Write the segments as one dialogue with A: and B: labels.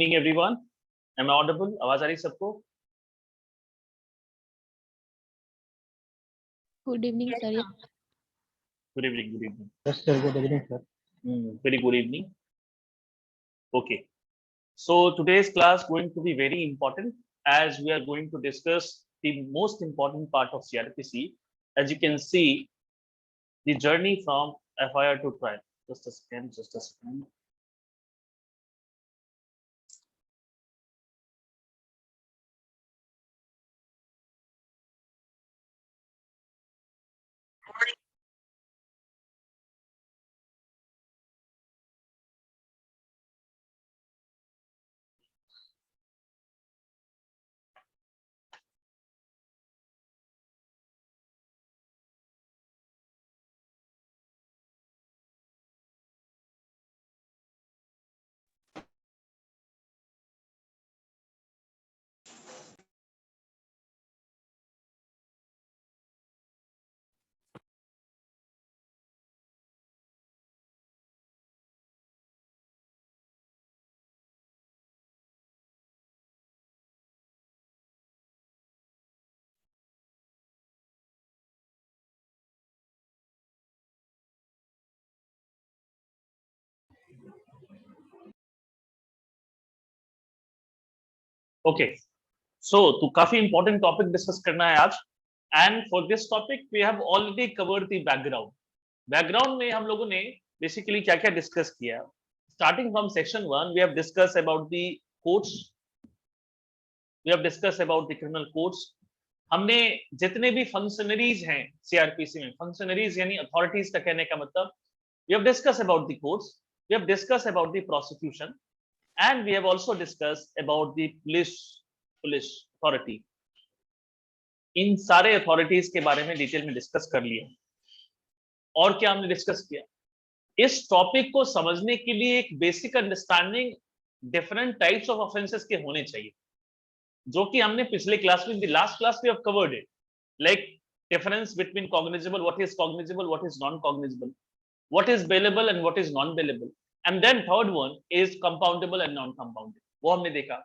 A: Evening everyone. Am I audible? आवाज आ रही सबको?
B: Good evening, sir.
A: Good evening. Good evening.
C: Yes, sir. Good evening, sir.
A: Very good evening. Okay. So today's class going to be very important as we are going to discuss the most important part of CRPC. As you can see, the journey from FIR to trial. Just a second. Just a second. Okay. तो काफी important topic discuss करना है आज. And for this topic we have already covered the background. Background में हम लोगों ने basically क्या-क्या discuss किया. Starting from section 1 we have discussed about the courts. We have discussed about the criminal courts. हमने जितने भी functionaries हैं CRPC में, functionaries यानी authorities का कहने का मतलब, we have discussed about the courts, we have discussed about the prosecution, and we have also discussed about the police authority. इन सारे authorities के बारे में डिटेल में डिस्कस कर लिया. और क्या हमने डिस्कस किया? इस टॉपिक को समझने के लिए एक basic understanding different types of offences के होने चाहिए, जो कि हमने पिछले क्लास में, the last class we have covered it, like difference between cognizable, what is cognizable, what is non cognizable, what is bailable and what is non bailable, and then third one is compoundable and non compoundable. वो हमने देखा.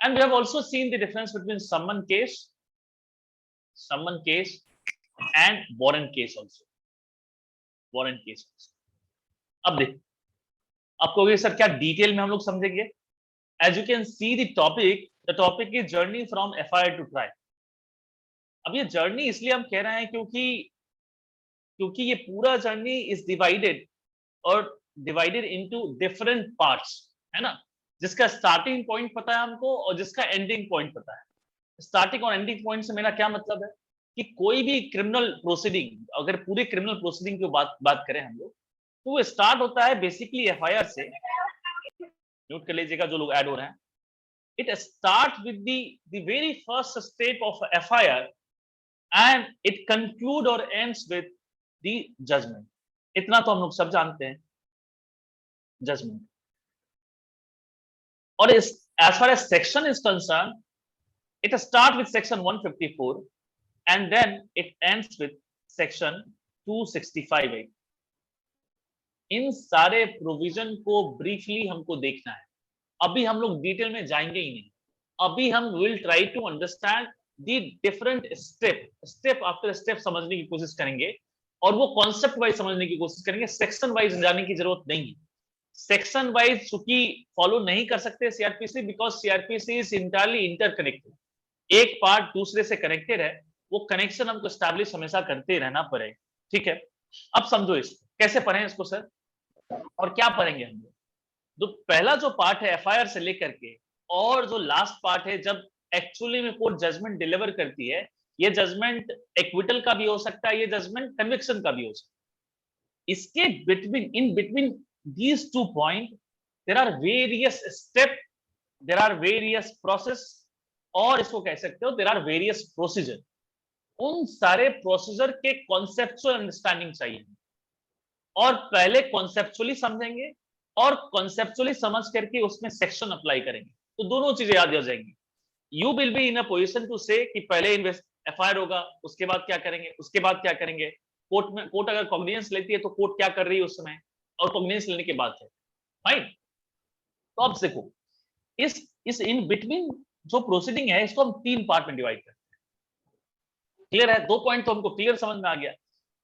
A: And we have also seen the difference between summon case and warrant case also. Warrant case. अब देख, आपको ये sir क्या detail में हम लोग समझेंगे. As you can see the topic is journey from FIR to trial. अब ये जर्नी इसलिए हम कह रहे हैं क्योंकि ये पूरा journey is divided into different parts, है ना, जिसका स्टार्टिंग पॉइंट पता है हमको और जिसका एंडिंग पॉइंट पता है. स्टार्टिंग और एंडिंग पॉइंट से मेरा क्या मतलब है कि कोई भी क्रिमिनल प्रोसीडिंग, अगर पूरे क्रिमिनल प्रोसीडिंग की बात करें हम लोग, तो वो स्टार्ट होता है बेसिकली FIR से. नोट कर लीजिएगा जो लोग ऐड हो रहे हैं. It starts with the very first step of FIR and it conclude or ends with the judgment. इतना तो हम लोग सब जानते हैं, judgment. और as far as section is concerned, it starts with section 154 and then it ends with section 265A. इन सारे provision को ब्रीफली हमको देखना है. अभी हम लोग डिटेल में जाएंगे ही नहीं. अभी हम will try to understand the different step after step समझने की कोशिश करेंगे और वो कॉन्सेप्ट वाइज समझने की कोशिश करेंगे. सेक्शन वाइज जाने की जरूरत नहीं है. सेक्शन वाइज चूंकि फॉलो नहीं कर सकते CrPC, because CrPC is entirely interconnected. एक पार्ट दूसरे से कनेक्टेड है. वो कनेक्शन हमको एस्टैब्लिश हमेशा करते रहना पड़ेगा. ठीक है, अब समझो इसको कैसे पढ़ें इसको सर, और क्या पढ़ेंगे हम लोग. तो पहला जो पार्ट है FIR से लेकर के, और जो लास्ट पार्ट है जब एक्चुअली में कोर्ट जजमेंट डिलीवर करती है, ये जजमेंट एक्विटल का भी हो सकता है, ये जजमेंट कन्विक्शन का भी हो सकता है. इसके in between these two point there are various step, there are various process, और इसको कह सकते हो देयर आर वेरियस प्रोसीजर. उन सारे प्रोसीजर के कॉन्सेप्चुअल अंडरस्टैंडिंग चाहिए, और पहले कॉन्सेप्चुअली समझेंगे और कॉन्सेप्चुअली समझ करके उसमें सेक्शन अप्लाई करेंगे, तो दोनों चीजें याद हो जाएंगी. You will be in a position to say कि पहले FIR होगा, उसके बाद क्या करेंगे, उसके बाद क्या करेंगे. कोर्ट अगर कॉग्निजेंस लेती है तो कोर्ट क्या कर रही है उस समय, और कॉग्निजेंस लेने के बाद है. फाइन. तो अब देखो, इस इन बिटवीन जो प्रोसीडिंग है इसको हम 3 पार्ट में डिवाइड करते हैं। क्लियर है? 2 पॉइंट तो हमको क्लियर समझ में आ गया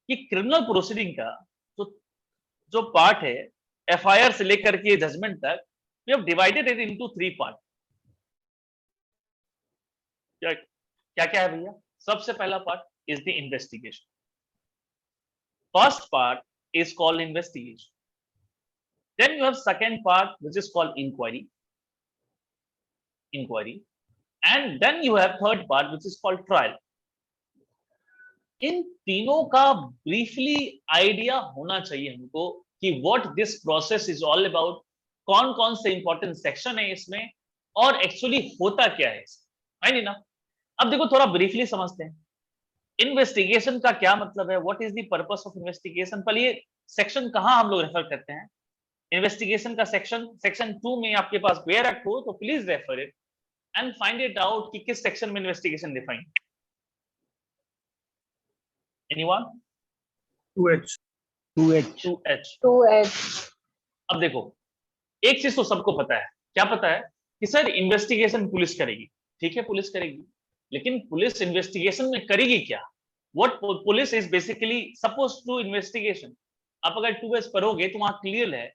A: कि क्रिमिनल प्रोसीडिंग का जो पार्ट है एफआईआर से लेकर के जजमेंट तक, we have divided it into 3 part. क्या क्या है भैया? सबसे पहला part is the investigation. First part is called investigation. Then you have second part which is called inquiry, and then you have third part which is called trial. इन तीनों का briefly idea होना चाहिए हमको कि what this process is all about, कौन कौन से important section है इसमें और एक्चुअली होता क्या है इसमें, है नहीं ना? अब देखो थोड़ा ब्रीफली समझते हैं इन्वेस्टिगेशन का क्या मतलब है, what is the purpose of investigation. पर ये सेक्शन कहां हम लोग रेफर करते हैं इन्वेस्टिगेशन का? सेक्शन 2 में आपके पास वेयर एक्ट हो तो please refer it and find it out कि किस सेक्शन में इन्वेस्टिगेशन डिफाइन। एनीवन? 2H। अब देखो एक चीज तो सबको पता है, क्या पता है कि सर इन्वेस्टिगेशन पुलिस करेगी, ठीक है पुलिस करेगी, लेकिन पुलिस इन्वेस्टिगेशन में करेगी क्या? What police is basically suppose to investigation. आप अगर 2H पढ़ोगे तो वहां क्लियर है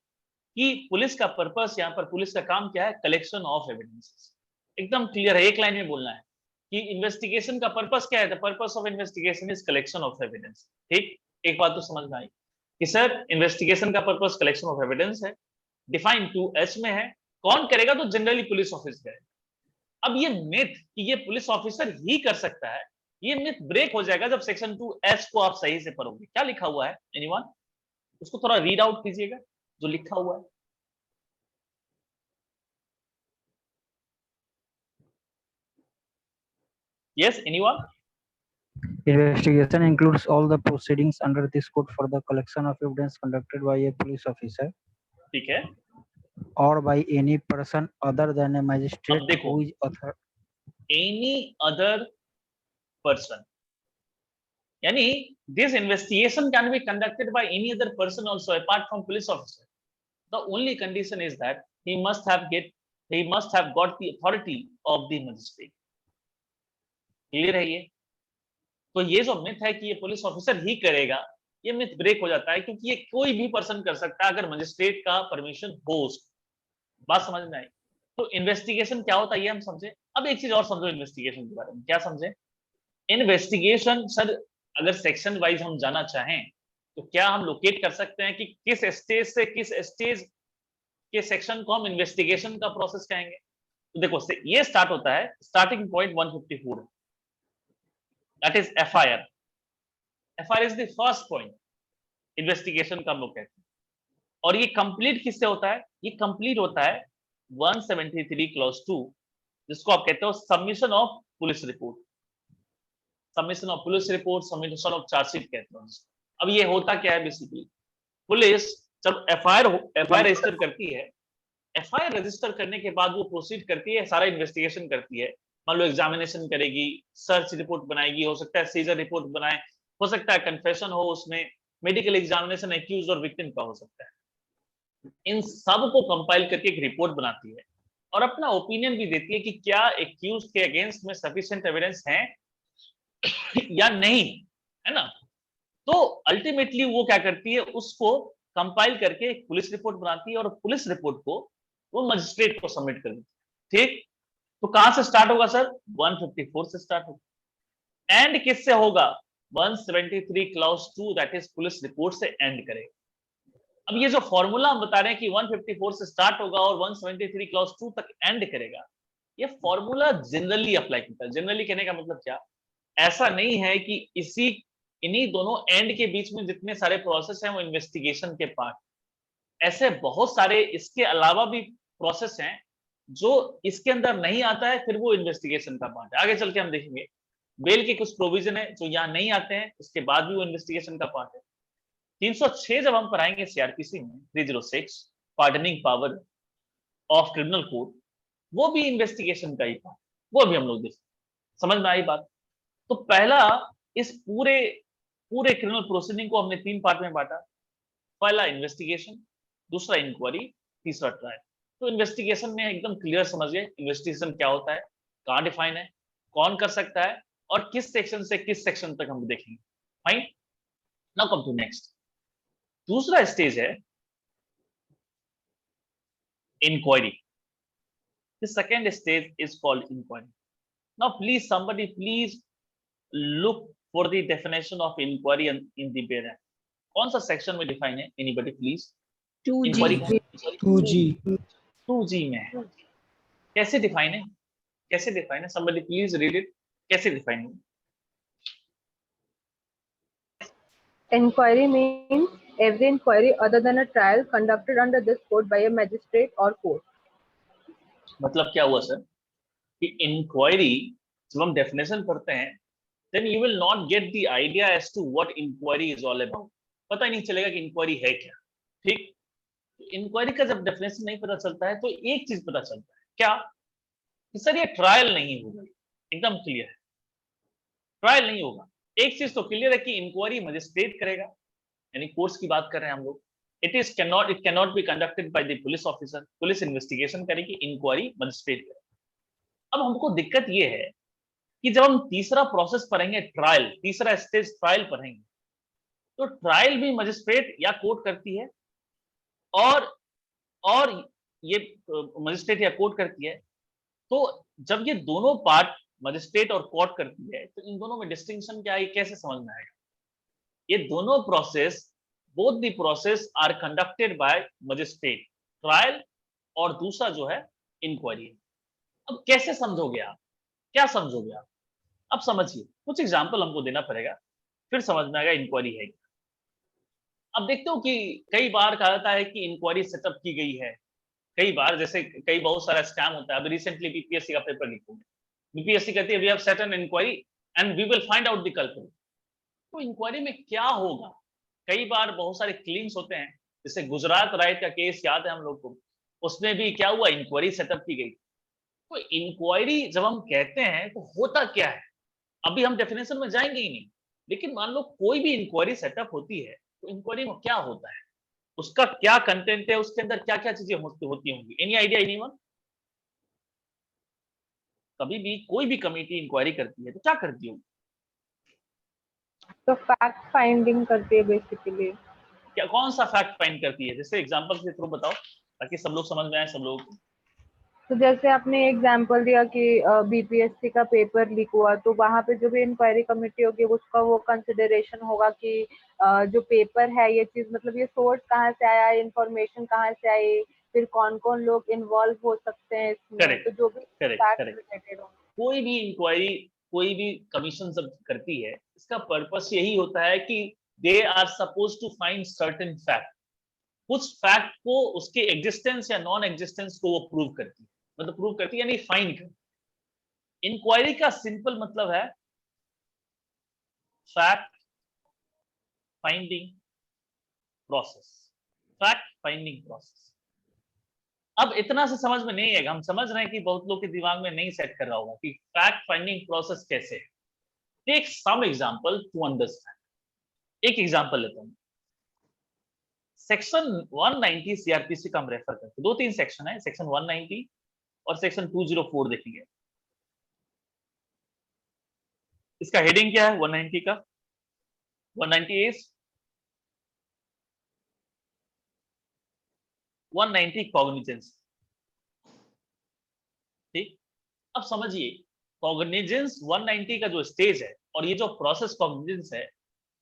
A: कि पुलिस का पर्पस, यहाँ पर पुलिस का काम क्या है? Collection of evidences. एकदम क्लियर है, एक लाइन में बोलना है कि इन्वेस्टिगेशन का पर्पस क्या है? The purpose of investigation is collection of evidence. ठीक, एक बात तो समझ में आई कि सर इन्वेस्टिगेशन का पर्पस कलेक्शन ऑफ एविडेंस है, डिफाइन 2H में है। कौन करेगा? तो जनरली पुलिस ऑफिस करेगा। अब ये मिथ कि ये पुलिस ऑफिसर ही कर सकता है, ये मिथ ब्रेक हो जाएगा जब सेक्शन 2H को आप सही से पढ़ोगे। क्या लिखा हुआ है एनीवन? उसको थोड़ा रीड आउट कीजिएगा जो लिखा हुआ है। Yes, anyone?
B: Investigation includes all the proceedings under this code for the collection of evidence conducted by a police officer
A: ठीक है,
B: or by any person other than a magistrate
A: अब देखो
B: who is author.
A: any other person, यानी this investigation can be conducted by any other person also apart from police officer. The only condition is that he must have got the authority of the magistrate. Clear है ये? तो ये जो myth है कि ये police officer ही करेगा, ये मिथ ब्रेक हो जाता है क्योंकि ये कोई भी पर्सन कर सकता है अगर मजिस्ट्रेट का परमिशन हो उसको। बात समझ में आई? तो इन्वेस्टिगेशन क्या होता है ये हम समझे। अब एक चीज और समझो इन्वेस्टिगेशन के बारे में। क्या समझे? इन्वेस्टिगेशन सर अगर सेक्शन वाइज हम जाना चाहें तो क्या हम लोकेट कर सकते हैं कि किस स्टेज से किस स्टेज के सेक्शन को हम इन्वेस्टिगेशन का प्रोसेस कहेंगे? तो देखो ये स्टार्ट होता है, starting point 154, that is FIR। FIR is the first point investigation का हम लोग कहते हैं। और ये कंप्लीट किससे होता है? ये कंप्लीट होता है 173 क्लॉज 2, जिसको आप कहते हो submission of police report. Submission of police report, submission of chargesheet कहते हैं। अब ये होता क्या है? बेसिकली पुलिस जब FIR रजिस्टर करती है, FIR रजिस्टर करने के बाद वो प्रोसीड करती है, सारा इन्वेस्टिगेशन करती है। मान लो एग्जामिनेशन करेगी, सर्च रिपोर्ट बनाएगी, हो सकता है सीजर रिपोर्ट बनाए, हो सकता है कन्फेशन हो उसमें, मेडिकल एग्जामिनेशन एक्यूज और विक्टिम का हो सकता है। इन सब को कंपाइल करके एक रिपोर्ट बनाती है और अपना ओपिनियन भी देती है कि क्या एक्यूज के अगेंस्ट में सफिशिएंट एविडेंस है या नहीं, है ना? तो अल्टीमेटली वो क्या करती है? उसको कंपाइल करके एक पुलिस रिपोर्ट बनाती है और पुलिस रिपोर्ट को वो मजिस्ट्रेट को सबमिट कर देती है। ठीक, तो कहां से स्टार्ट होगा सर? 154 से स्टार्ट होगा। एंड किससे होगा? 173 clause 2 that is police report से एंड करेगा। अब ये जो फॉर्मूला हम बता रहे हैं कि 154 से स्टार्ट होगा और 173 क्लॉज 2 तक एंड करेगा, ये फॉर्मूला जनरली अप्लाई करता है। जनरली कहने का मतलब क्या? ऐसा नहीं है कि इन्हीं दोनों एंड के बीच में जितने सारे प्रोसेस हैं वो इन्वेस्टिगेशन के पार्ट, ऐसे बहुत सारे इसके अलावा भी प्रोसेस हैं जो इसके अंदर नहीं आता है, फिर वो इन्वेस्टिगेशन का पार्ट है। आगे चल के हम देखेंगे बेल के कुछ प्रोविजन है जो यहाँ नहीं आते हैं, उसके बाद भी वो इन्वेस्टिगेशन का पार्ट है। 306 जब हम पढ़ाएंगे CRPC में, 306 pardoning power of criminal code, वो भी इन्वेस्टिगेशन का ही पार्ट, वो भी हम लोग देखें। समझ में आई बात? तो पहला इस पूरे क्रिमिनल प्रोसीडिंग को हमने 3 पार्ट में बांटा। पहला इन्वेस्टिगेशन, दूसरा इंक्वायरी, तीसरा ट्रायल। तो इन्वेस्टिगेशन में एकदम क्लियर समझिए इन्वेस्टिगेशन क्या होता है, कहाँ डिफाइन है, कौन कर सकता है और किस सेक्शन से किस सेक्शन तक हम देखेंगे। Fine, now come to next. दूसरा स्टेज है inquiry. The second stage is called inquiry. Now, please, somebody, please look for the definition of inquiry in the BER. कौन सा सेक्शन में डिफाइन है? Anybody, please?
C: 2G.
A: Inquiry
D: 2G.
A: 2G में है। कैसे define है? कैसे डिफाइन है? Somebody, please read it. कैसे डिफाइन है?
C: Inquiry means every inquiry other than a trial conducted under this code by a magistrate or court.
A: मतलब क्या हुआ सर कि इंक्वायरी जब हम डेफिनेशन पढ़ते हैं then you will not get the idea as to what inquiry is all about. पता ही नहीं चलेगा कि इंक्वायरी है क्या। ठीक, इंक्वायरी का जब डेफिनेशन नहीं पता चलता है तो एक चीज पता चलता है, क्या कि सर ये ट्रायल नहीं होगा। एकदम क्लियर है, ट्रायल नहीं होगा। एक चीज तो क्लियर है कि इंक्वायरी मजिस्ट्रेट करेगा, यानी कोर्ट्स की बात कर रहे हैं हम लोग। It cannot be conducted by the police officer. Police investigation करेगी, इंक्वायरी मजिस्ट्रेट करेगा। अब हमको दिक्कत ये है कि जब हम तीसरा प्रोसेस पढ़ेंगे, ट्रायल, तीसरा स्टेज ट्रायल पढ़ेंगे, तो ट्रायल भी मजिस्ट्रेट या कोर्ट करती है और ये मजिस्ट्रेट या कोर्ट करती है। तो जब ये दोनों पार्ट मजिस्ट्रेट और कोर्ट करती है तो इन दोनों में डिस्टिंक्शन क्या है, कैसे समझ में आएगा? ये दोनों process, both the process are conducted by magistrate, trial और दूसरा जो है इंक्वायरी। अब कैसे समझोगे आप, क्या समझोगे आप? अब समझिए, कुछ एग्जांपल हमको देना पड़ेगा, फिर समझ में आएगा इंक्वायरी है क्या। अब देखते हो कि कई बार कहा जाता है कि इंक्वायरी सेटअप की गई है। कई बार जैसे कई बहुत सारा स्कैम होता है। अभी रिसेंटली बीपीएससी का पेपर लीक हो गया। बीपीएससी कहती है we have set an inquiry and we will find out the culprit. तो इंक्वायरी में क्या होगा? कई बार बहुत सारे क्लेम्स होते हैं, जैसे गुजरात राइट का केस याद है हम लोग को, उसमें भी क्या हुआ, इंक्वायरी सेटअप की गई। तो इंक्वायरी जब हम कहते हैं तो होता क्या है, अभी हम डेफिनेशन में जाएंगे ही नहीं, लेकिन मान लो कोई भी इंक्वायरी सेटअप होती है तो इंक्वायरी में क्या होता है, उसका क्या कंटेंट है, उसके अंदर क्या क्या चीजें होती होंगी? Any idea anyone? कभी भी कोई भी कमेटी इंक्वायरी करती है तो क्या करती होगी?
C: तो फैक्ट फाइंडिंग करती है बेसिकली।
A: क्या, कौन सा फैक्ट फाइंड करती है? जैसे एग्जांपल के थ्रू बताओ ताकि सब लोग समझ में आए, सब लोग।
C: तो जैसे आपने एग्जांपल दिया कि बीपीएससी का पेपर लीक हुआ, तो वहां पे जो भी इंक्वायरी कमेटी होगी उसका वो कंसिडरेशन होगा कि जो पेपर है ये चीज, मतलब ये सोर्स कहाँ से आया, इंफॉर्मेशन कहाँ से आई, फिर कौन कौन लोग इन्वॉल्व हो सकते हैं इसमें।
A: Correct,
C: तो जो भी
A: करेक्ट
C: फैक्ट
A: करेक्ट।
C: रिलेटेड हो,
A: कोई भी इंक्वायरी, कोई भी कमीशन जब करती है, इसका पर्पस यही होता है कि they are suppose to find certain fact. कुछ फैक्ट को, उसके एग्जिस्टेंस या नॉन एग्जिस्टेंस को वो प्रूव करती है, मतलब प्रूव करती है यानी फाइंड करती। इंक्वायरी का सिंपल मतलब है fact finding process, fact finding process. अब इतना से समझ में नहीं आएगा, हम समझ रहे हैं कि बहुत लोग के दिमाग में नहीं सेट कर रहा होगा कि फैक्ट फाइंडिंग प्रोसेस कैसे है। Take some example to understand. एक एग्जांपल लेता हूं, सेक्शन 190 सीआरपीसी का हम रेफर करते हैं। दो तीन सेक्शन है, सेक्शन 190 और सेक्शन 204 देखेंगे। इसका हेडिंग क्या है 190 का? 190 इज 190 कॉग्निजेंस। ठीक, अब समझिए कॉग्निजेंस 190 का जो स्टेज है और ये जो प्रोसेस कॉग्निजेंस है,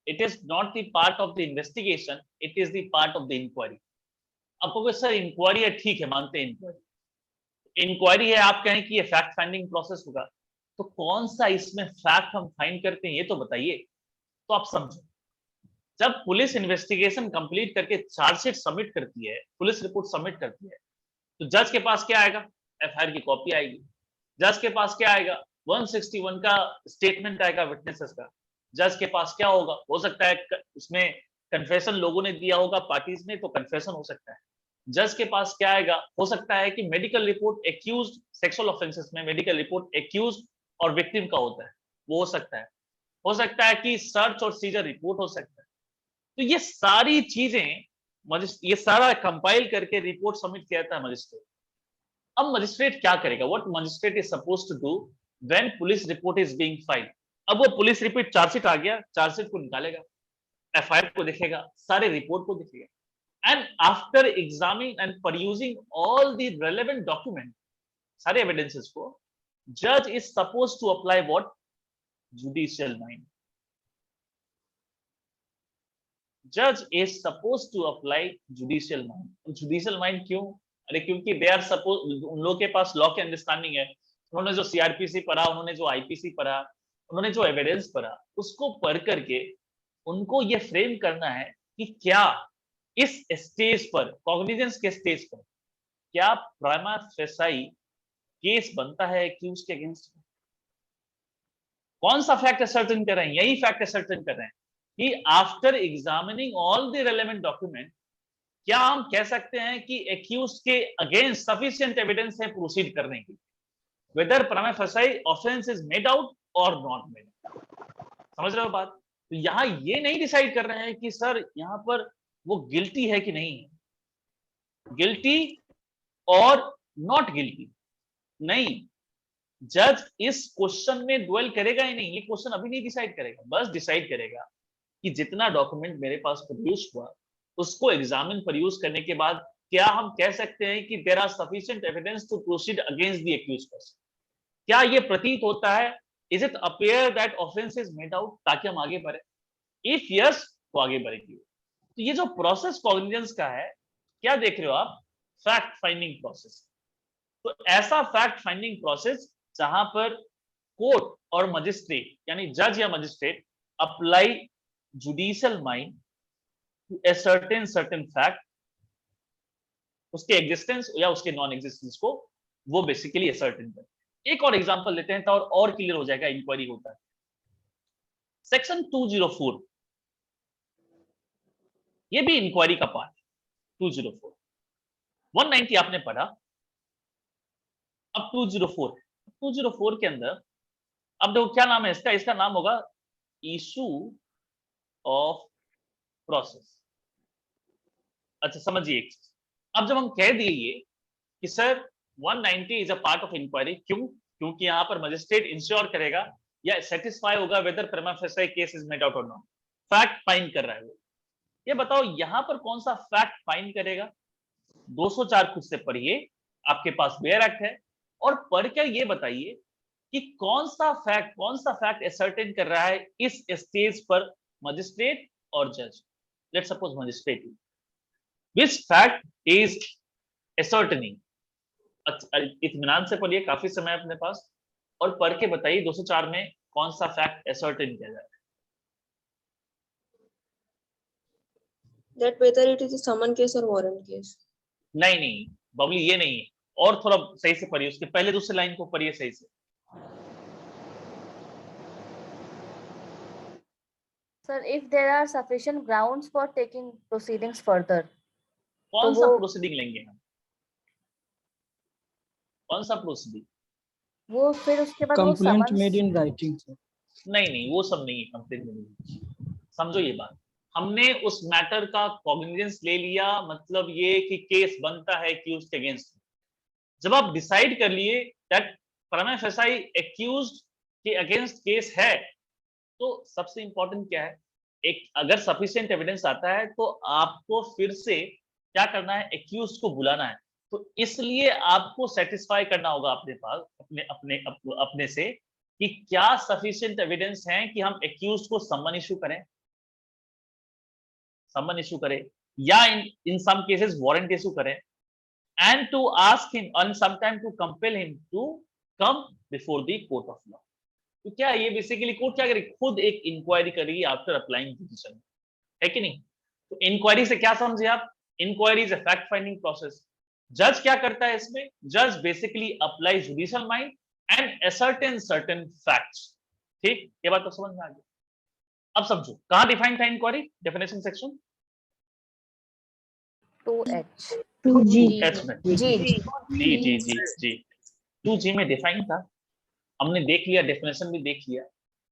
A: it is not the part of the investigation, it is the part of the inquiry. अब कहोगे सर इंक्वायरी है, ठीक है मानते हैं इंक्वायरी है, आप कहें कि ये फैक्ट फाइंडिंग प्रोसेस होगा, तो कौन सा इसमें फैक्ट हम फाइंड करते हैं ये तो बताइए। तो आप समझो, जब पुलिस इन्वेस्टिगेशन कंप्लीट करके चार्जशीट सबमिट करती है, पुलिस रिपोर्ट सबमिट करती है, तो जज के पास क्या आएगा? एफआईआर की कॉपी आएगी। जज के पास क्या आएगा? 161 का स्टेटमेंट आएगा विटनेसेस का। जज के पास क्या होगा? हो सकता है उसमें कन्फेशन लोगों ने दिया होगा, पार्टीज ने, तो कन्फेशन हो सकता है। जज के पास क्या आएगा? हो सकता है कि medical report accused sexual offences में मेडिकल रिपोर्ट एक्यूज्ड और विक्टिम का होता है, वो हो सकता है। हो सकता है कि सर्च और सीजर रिपोर्ट हो सकता है। तो ये सारी चीजें ये सारा कंपाइल करके रिपोर्ट सबमिट किया जाता है मजिस्ट्रेट। अब मजिस्ट्रेट क्या करेगा? What magistrate is suppose to do when police report is being filed? अब वो पुलिस रिपोर्ट चार्जशीट आ गया, चार्जशीट को निकालेगा, एफआईआर को देखेगा, सारे रिपोर्ट को देखेगा, and after examining and perusing all the relevant document, सारे एविडेंसेस को, जज is suppose to apply what? Judicial mind. जज is suppose to apply judicial mind. Judicial mind क्यों? अरे क्योंकि दे आर सपोज, उन लोगों के पास लॉ की अंडरस्टैंडिंग है, उन्होंने जो सीआरपीसी पढ़ा, उन्होंने जो आईपीसी पढ़ा, उन्होंने जो एविडेंस पढ़ा, उसको पढ़ करके उनको ये फ्रेम करना है कि क्या इस स्टेज पर, कॉग्निजेंस के स्टेज पर, क्या प्राइमा फेसाई केस बनता है एक्यूज के अगेंस्ट में? कौन सा फैक्ट असर्टेन कर रहे हैं? यही फैक्ट असर्टेन कर रहे हैं कि after examining all the relevant document, क्या हम कह सकते हैं कि एक्यूज के अगेंस्ट सफिशिएंट एविडेंस है प्रोसीड करने की, whether prima facie offence is made out और नॉट मेड आउट. समझ रहे हो बात? तो यहां ये नहीं डिसाइड कर रहे हैं कि सर यहां पर वो गिल्टी है कि नहीं है, गिल्टी और नॉट गिल्टी. नहीं, जज इस क्वेश्चन में ड्वेल करेगा ही नहीं, ये क्वेश्चन अभी नहीं डिसाइड करेगा. बस डिसाइड करेगा कि जितना डॉक्यूमेंट मेरे पास प्रोड्यूस हुआ, उसको एग्जामिन परयूज करने के बाद क्या हम कह सकते हैं कि there are sufficient evidence to proceed against the accused person? क्या ये प्रतीत होता है, is it appear that offence is made out, ताकि हम आगे बढ़े? इफ यस, तो आगे बढ़ेगी. तो ये जो प्रोसेस कॉग्निजेंस का है, क्या देख रहे हो आप? Fact finding process. तो ऐसा फैक्ट फाइंडिंग प्रोसेस जहां पर कोर्ट और मजिस्ट्रेट, यानी जज या magistrate, apply judicial mind to ascertain certain fact, उसके एग्जिस्टेंस या उसके नॉन एग्जिस्टेंस को वो बेसिकली ascertain करते हैं. एक और एग्जांपल लेते हैं तो और क्लियर हो जाएगा इंक्वायरी होता है. सेक्शन 204, ये भी इंक्वायरी का पार्ट. 204, 190 आपने पढ़ा, अब 204 के अंदर अब देखो क्या नाम है इसका. इसका नाम होगा इशू ऑफ प्रोसेस. अच्छा समझिए एक चीज, अब जब हम कह दिए ये कि sir 190 is a part of inquiry, क्यों? क्योंकि यहां पर मजिस्ट्रेट इंश्योर करेगा या सेटिस्फाई होगा whether prima facie case is made out और नॉट. फैक्ट फाइंड कर रहा है वो. ये बताओ यहां पर कौन सा फैक्ट फाइंड करेगा? 204 खुद से पढ़िए, आपके पास वेयर एक्ट है, और पढ़कर ये बताइए कि कौन सा फैक्ट असर्टेन कर रहा है इस स्टेज पर मजिस्ट्रेट और जज. Let's suppose magistrate, which fact is ascertaining. इत्मीनान से पढ़िए, काफी समय अपने पास, और पढ़ के बताइए 204 में कौन सा फैक्ट ascertain किया जाए.
D: That whether it is a summon case or warrant case.
A: नहीं बबली, ये नहीं है. और थोड़ा सही से पढ़िए, उसके पहले दूसरी लाइन को पढ़िए सही से.
E: Sir, if there are sufficient grounds for taking proceedings further.
A: कौन सा प्रोसीडिंग लेंगे हम? कौन सा प्रोसीडिंग?
E: वो फिर उसके बाद वो
B: Complaint
E: summons-
B: made in writing, sir.
A: नहीं वो सब नहीं है. कंप्लेंट में समझो ये बात, हमने उस मैटर का कॉग्निजेंस ले लिया, मतलब ये कि केस बनता है एक्यूज्ड के अगेंस्ट. जब आप डिसाइड कर लिए दैट प्राइमा फेसाई एक्यूज्ड के अगेंस्ट केस है, तो सबसे इंपॉर्टेंट क्या है? एक अगर सफिशिएंट एविडेंस आता है तो आपको फिर से क्या करना है? एक्यूज्ड को बुलाना है. तो इसलिए आपको सेटिस्फाई करना होगा अपने पास, अपने से, कि क्या सफिशिएंट एविडेंस है कि हम एक्यूज्ड को समन इशू करें, या in some cases warrant issue करें, and to ask him and sometime to compel him to come before the court of law. तो क्या ये बेसिकली कोर्ट क्या करेगी? खुद एक इंक्वायरी करेगी आफ्टर अप्लाइंग जुडिशियल, है कि नहीं? तो इंक्वायरी से क्या समझे आप? Inquiry is a fact finding process. जज क्या करता है इसमें? जज basically apply judicial mind and ascertain certain facts. ठीक, ये बात तो समझ में आ गई. अब समझो कहां डिफाइन था inquiry? Definition section
E: 2H.
C: 2G.
A: H में.
E: जी.
A: 2G में डिफाइन था. हमने देख लिया, डेफिनेशन भी देख लिया.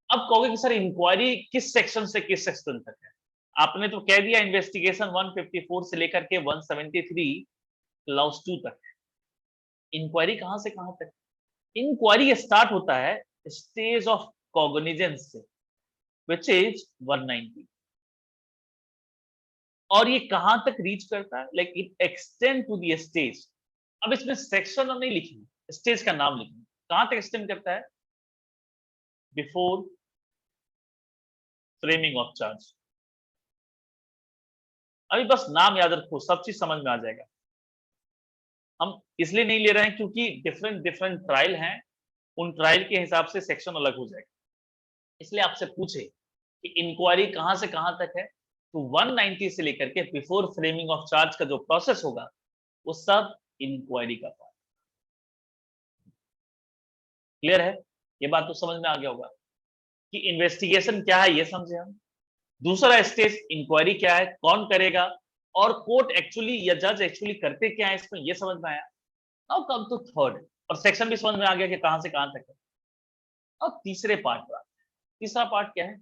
A: अब कहोगे कि सर इंक्वायरी किस सेक्शन से किस सेक्शन तक है? आपने तो कह दिया इन्वेस्टिगेशन 154 से लेकर के 173 क्लाउज 2 तक. इंक्वायरी कहां से कहां तक? इंक्वायरी स्टार्ट होता है स्टेज ऑफ कॉग्निजेंस से, विच इज 190, और ये कहां तक रीच करता है? Like it extend to the stage. अब इसमें सेक्शन नहीं लिखना, स्टेज का नाम लिखना। कहां तक एक्सटेंड करता है? Before framing of charge. अभी बस नाम याद रखो, सब चीज समझ में आ जाएगा। हम इसलिए नहीं ले रहे हैं क्योंकि डिफरेंट डिफरेंट ट्रायल हैं, उन ट्रायल के हिसाब से सेक्शन अलग हो जाएगा। इसलिए आपसे पूछे कि इंक्वायरी कहां से कहां तक है, तो 190 से लेकर के बिफोर फ्रेमिंग ऑफ चार्ज का जो प्रोसेस होगा वो सब इंक्वायरी का पार्ट। क्लियर है? ये बात तो समझ में आ गया होगा कि इन्वेस्टिगेशन क्या है, ये समझे हम। दूसरा स्टेज इंक्वायरी क्या है, कौन करेगा, और कोर्ट एक्चुअली या जज एक्चुअली करते क्या है, इसमें ये समझ में आया। नाउ कम टू थर्ड, और सेक्शन भी समझ में आ गया कि कहां से कहां तक है। अब तीसरे पार्ट पर। तीसरा पार्ट क्या है?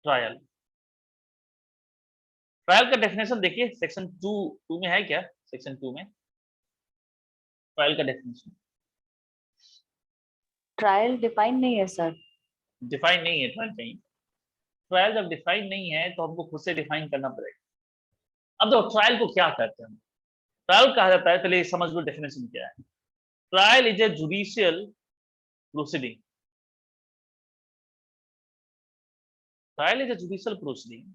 A: ट्रायल। ट्रायल का डेफिनेशन देखिए, सेक्शन 2 में है क्या? सेक्शन 2 में ट्रायल का डेफिनेशन
E: ट्रायल डिफाइन नहीं है सर।
A: डिफाइन नहीं है ट्रायल कहीं। ट्रायल जब डिफाइन नहीं है तो हमको खुद से डिफाइन करना पड़ेगा। अब देखो ट्रायल को क्या कहते हैं? ट्रायल कहा जाता है, पहले समझ लो डेफिनेशन क्या है। Trial is a judicial proceeding. Trial is a judicial proceeding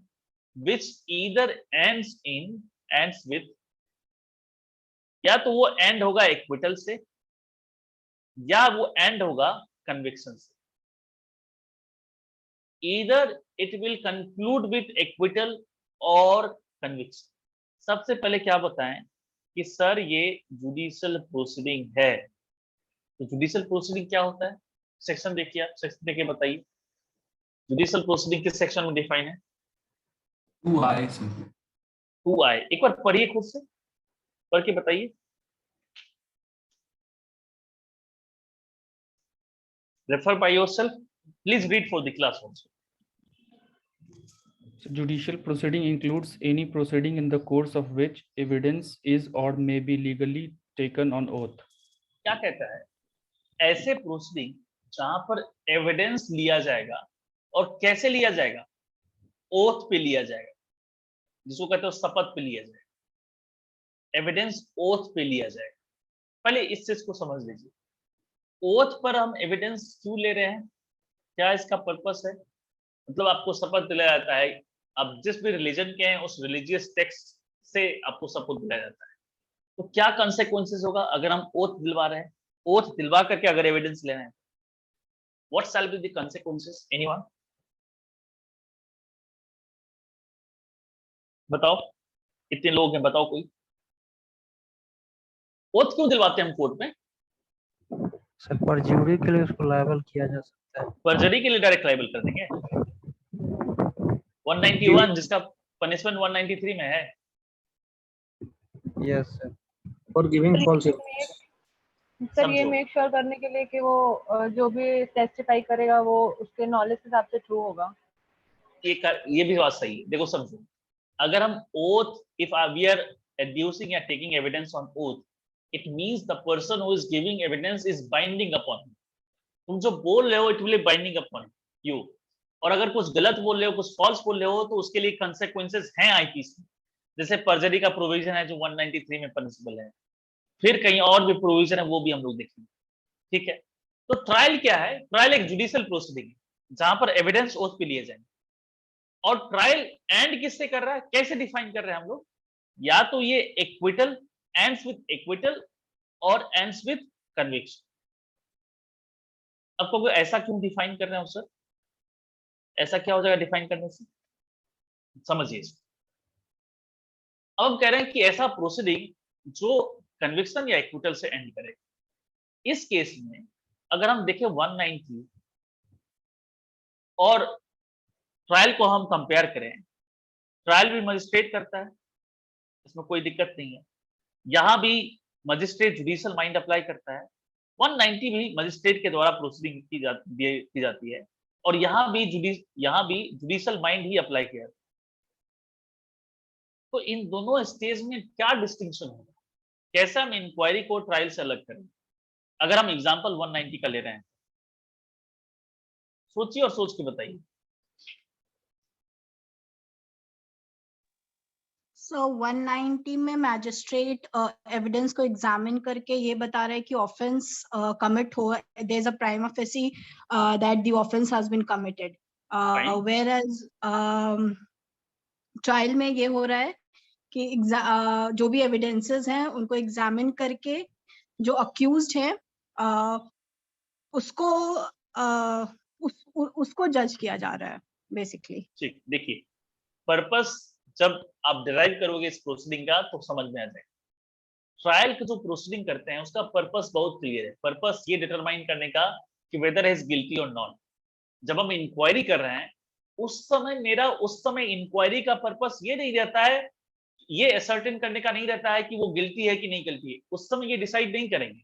A: which either ends with, या तो वो एंड होगा एक्विटल से, या वो एंड होगा कन्विक्शन से। either it will conclude with acquittal और conviction। सबसे पहले क्या बताएं कि सर ये जुडिशियल प्रोसीडिंग है, तो जुडिशियल प्रोसीडिंग क्या होता है? सेक्शन देखिए, आप सेक्शन देखिए बताइए जुडिशियल प्रोसीडिंग किस सेक्शन में डिफाइन है?
F: 2I।
A: 2I। एक बार पढ़िए, खुद से पढ़ के बताइए। Refer by yourself, please read for the class also.
G: Judicial proceeding includes any proceeding in the course of which evidence is or may be legally taken on oath.
A: क्या कहता है? ऐसे प्रोसीडिंग जहां पर एविडेंस लिया जाएगा, और कैसे लिया जाएगा? ओथ पे लिया जाएगा, जिसको कहते हो शपथ पे लिया जाएगा। एविडेंस ओथ पे लिया जाएगा। पहले इस चीज को समझ लीजिए, ओथ पर हम एविडेंस क्यों ले रहे हैं, क्या इसका पर्पस है? मतलब आपको शपथ दिलाया जाता है, आप जिस भी रिलीजन के हैं उस रिलीजियस टेक्स्ट से आपको शपथ दिलाया जाता है, तो क्या कॉन्सिक्वेंसेस होगा अगर हम ओथ दिलवा रहे हैं? ओथ दिलवा करके अगर एविडेंस ले रहे हैं, what shall be the consequences? Anyone बताओ, इतने लोग हैं, बताओ कोई। ओथ क्यों दिलवाते हैं हम कोर्ट में?
B: सर परज्यूरी के लिए उसको लायबल किया जा सकता है।
A: परजरी के लिए डायरेक्ट लायबल कर देंगे। 191 जिसका पनिशमेंट 193 में है।
B: Yes sir.
H: For giving false
C: sir ये
A: समझो।
C: मेक श्योर करने के लिए कि वो जो भी टेस्टिफाई करेगा वो उसके नॉलेज के हिसाब से ट्रू होगा।
A: ये भी बात सही है। देखो समझो, अगर हम ओथ, इफ वी आर एड्यूसिंग या taking evidence on oath, it means the person who is giving evidence is binding upon. तुम जो बोल रहे हो it will be binding upon you, और अगर कुछ गलत बोल रहे हो, कुछ फॉल्स बोल रहे हो, तो उसके लिए कॉन्सिक्वेंसेस हैं आईपीसी में। जैसे परजरी का प्रोविजन है जो 193 में पनिशेबल है, फिर कहीं और भी प्रोविजन है, वो भी हम लोग देखेंगे। ठीक है, तो ट्रायल क्या है? ट्रायल एक जुडिशियल प्रोसीडिंग है जहां पर एविडेंस ओथ पे लिए जाएंगे। और ट्रायल एंड किससे कर रहा है, कैसे डिफाइन कर रहे हैं हम लोग? या तो ये एक्विटल, एंड्स विद एक्विटल और एंड्स विद कन्विक्शन। अब कहोगे ऐसा क्यों डिफाइन कर रहे हैं सर, ऐसा क्या हो जाएगा डिफाइन करने से? समझिए, अब हम कह रहे हैं कि ऐसा प्रोसीडिंग जो कन्विक्शन या एक्विटल से एंड करेगा। इस केस में अगर हम देखें 190 और ट्रायल को हम कंपेयर करें, ट्रायल भी मजिस्ट्रेट करता है, इसमें कोई दिक्कत नहीं है। यहां भी मजिस्ट्रेट जुडिशियल माइंड अप्लाई करता है। 190 भी मजिस्ट्रेट के द्वारा प्रोसीडिंग की जाती है, और यहां भी जुडिशियल माइंड ही अप्लाई किया जाता है। तो इन दोनों स्टेज में क्या डिस्टिंक्शन होगा, कैसे हम इंक्वायरी को ट्रायल से अलग करें? अगर हम एग्जांपल 190 का ले रहे हैं, सोचिए और सोच के बताइए।
H: सो 190 में मैजिस्ट्रेट एविडेंस को एग्जामिन करके ये बता रहा है कि ऑफेंस कमिट हुआ, there is a prima facie that the offence has been committed, whereas trial में ये हो रहा है कि जो भी एविडेंसेस हैं उनको एग्जामिन करके जो अक्यूज्ड है उसको उसको जज किया जा रहा है बेसिकली।
A: ठीक, देखिए पर्पस जब आप डिराइव करोगे इस प्रोसीडिंग का तो समझ में आ जाएगा। ट्रायल का जो प्रोसीडिंग करते हैं उसका पर्पस बहुत क्लियर है। पर्पस ये डिटरमाइन करने का कि वेदर इज गिल्टी और नॉट। जब हम इंक्वायरी कर रहे हैं उस समय इंक्वायरी का पर्पस ये नहीं रहता है, ये असर्टेन करने का नहीं रहता है कि वो गिल्टी है कि नहीं गिल्टी है, उस समय ये डिसाइड नहीं करेंगे।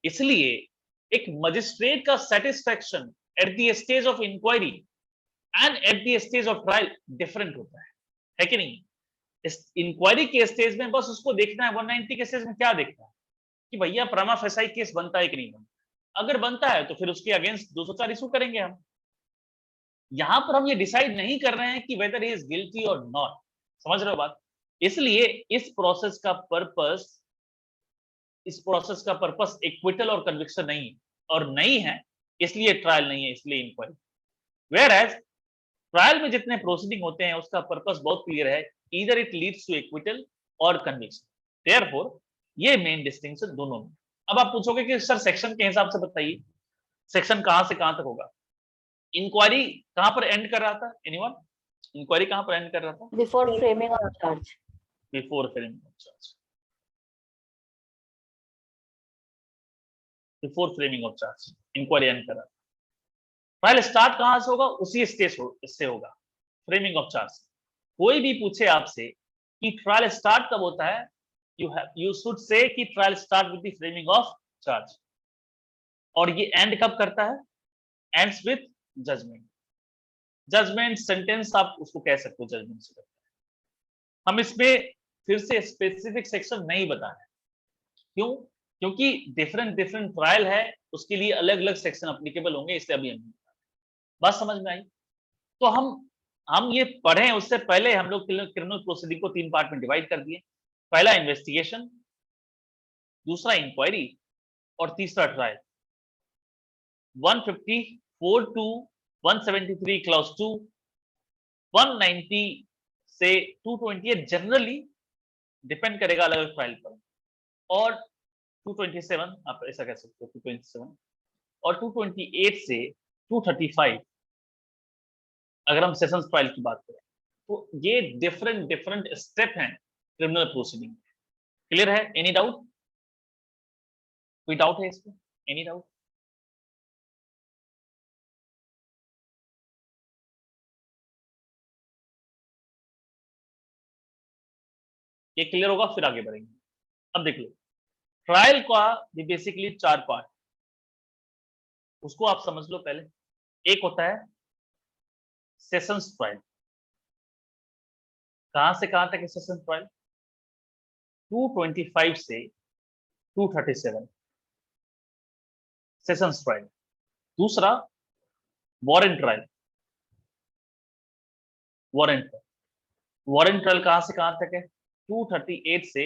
A: इसलिए एक मजिस्ट्रेट का satisfaction at the stage of inquiry and at the stage of trial different होता है कि नहीं? इस इंक्वायरी के स्टेज में बस उसको देखना है, 190 के स्टेज में क्या देखना है कि भैया प्रमा फेसाई केस बनता है कि नहीं बनता। अगर बनता है तो फिर उसके अगेंस्ट 204 इशू करेंगे हम। यहां पर हम ये डिसाइड नहीं कर रहे हैं कि वेदर ही इज गिल्टी और नॉट। समझ रहे हो बात? इसलिए इस प्रोसेस का पर्पस इक्विटल और कन्विक्शन नहीं है, इसलिए ट्रायल नहीं है, इसलिए इंक्वायरी। वेयर एज ट्रायल में जितने प्रोसीडिंग होते हैं उसका पर्पस बहुत क्लियर है, either it leads to acquittal और कन्विक्शन। देयरफॉर ये मेन डिस्टिंक्शन दोनों में। अब आप पूछोगे कि सर सेक्शन के हिसाब से बताइए, सेक्शन कहां से कहां तक होगा? इंक्वायरी कहां पर एंड कर रहा था? एनीवन? इंक्वायरी कहां पर एंड कर रहा था?
E: Before framing of charge.
A: Before framing of charge. Before framing of charge inquiry end कर रहा था। ट्रायल स्टार्ट कहां से होगा? उसी स्टेज से होगा, फ्रेमिंग ऑफ चार्ज। कोई भी पूछे आपसे कि ट्रायल स्टार्ट कब होता है, you should say कि trial start with the framing of charge. और ये एंड कब करता है? Ends with judgement. Judgement sentence आप उसको कह सकते हो, जजमेंट से करता है। हम इसमें फिर से स्पेसिफिक सेक्शन नहीं बता रहे। क्यों? क्योंकि डिफरेंट ट्रायल है, उसके लिए अलग अलग सेक्शन अप्लीकेबल होंगे, इसलिए अभी हम बात समझ में आई। तो हम ये पढ़ें उससे पहले हम लोग क्रिमिनल प्रोसीडिंग को 3 पार्ट में डिवाइड कर दिए। पहला इन्वेस्टिगेशन, दूसरा इंक्वायरी और तीसरा ट्रायल। 154 टू 173 क्लास 2, 190 से 228 जनरली डिपेंड करेगा अलग अलग ट्रायल पर, और 227 आप ऐसा कह सकते हो 227, और 228 से 235 अगर हम सेशंस ट्रायल की बात करें। तो ये डिफरेंट स्टेप हैं क्रिमिनल प्रोसीडिंग। क्लियर है? Any doubt? कोई डाउट है इसमें? Any doubt? ये क्लियर होगा, फिर आगे बढ़ेंगे। अब देख लो, ट्रायल का बेसिकली 4 पार्ट, उसको आप समझ लो पहले। एक होता है सेशंस ट्रायल। कहां से कहां तक है सेशंस ट्रायल? 225 से 237 सेशंस ट्रायल। दूसरा वारंट ट्रायल। वारंट ट्रायल कहां से कहां तक है? 238 से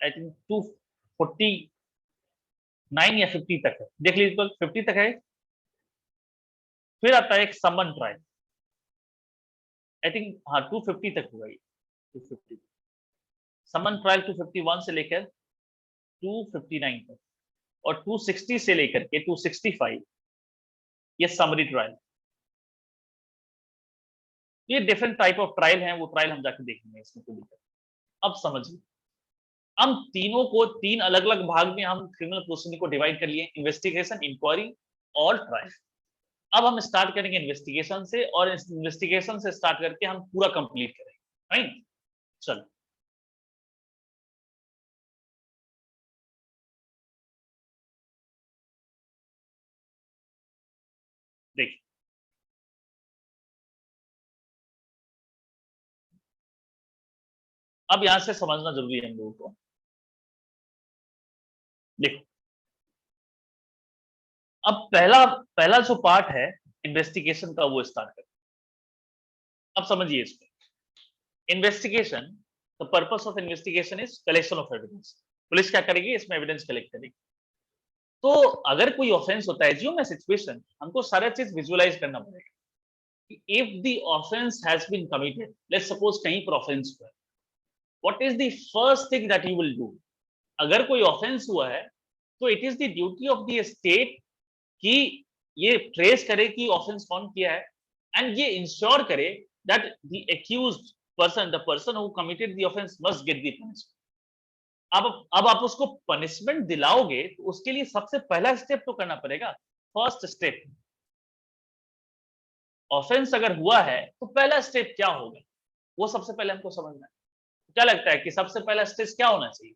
A: आई थिंक 249 या 50 तक है, देख लीजिए तो 50 तक है। फिर आता है एक समन ट्रायल, आई थिंक हाँ 250 तक होगा ये, 250। समन ट्रायल 251 से लेकर 259 तक, और 260 से लेकर के 265 ये समरी ट्रायल। ये डिफरेंट टाइप ऑफ ट्रायल हैं, वो ट्रायल हम जाके देखेंगे, इसमें कोई दिक्कत। अब समझिए, हम तीनों को 3 अलग अलग भाग में हम क्रिमिनल प्रोसीडिंग को डिवाइड कर लिए, इन्वेस्टिगेशन, इंक्वायरी और ट्रायल। अब हम स्टार्ट करेंगे इन्वेस्टिगेशन से, और इन्वेस्टिगेशन से स्टार्ट करके हम पूरा कंप्लीट करेंगे। राइट? चलो देखिए, अब यहां से समझना जरूरी है हम लोगों को। देखो, अब पहला जो पार्ट है इन्वेस्टिगेशन का वो स्टार्ट करें। अब समझिए इसको। Investigation, the purpose of investigation is collection of evidence. Police क्या करेगी, इसमें एविडेंस कलेक्ट करेगी। तो अगर कोई ऑफेंस होता है, जो मैं सिचुएशन, हमको सारा चीज विजुअलाइज करना पड़ेगा। If the offence has been committed, let's suppose कहीं पर ऑफेंस हुआ है, what is the first thing that you will do? अगर कोई ऑफेंस हुआ है तो it is the duty of the state कि ये ट्रेस करे कि ऑफेंस कौन किया है, एंड ये इंश्योर करे that the accused person, the person who committed the offence must get the punishment. अब आप उसको पनिशमेंट दिलाओगे तो उसके लिए सबसे पहला स्टेप तो करना पड़ेगा। फर्स्ट स्टेप, ऑफेंस अगर हुआ है तो पहला स्टेप क्या होगा, वो सबसे पहले हमको समझना है। क्या लगता है कि सबसे पहला स्टेप क्या होना चाहिए?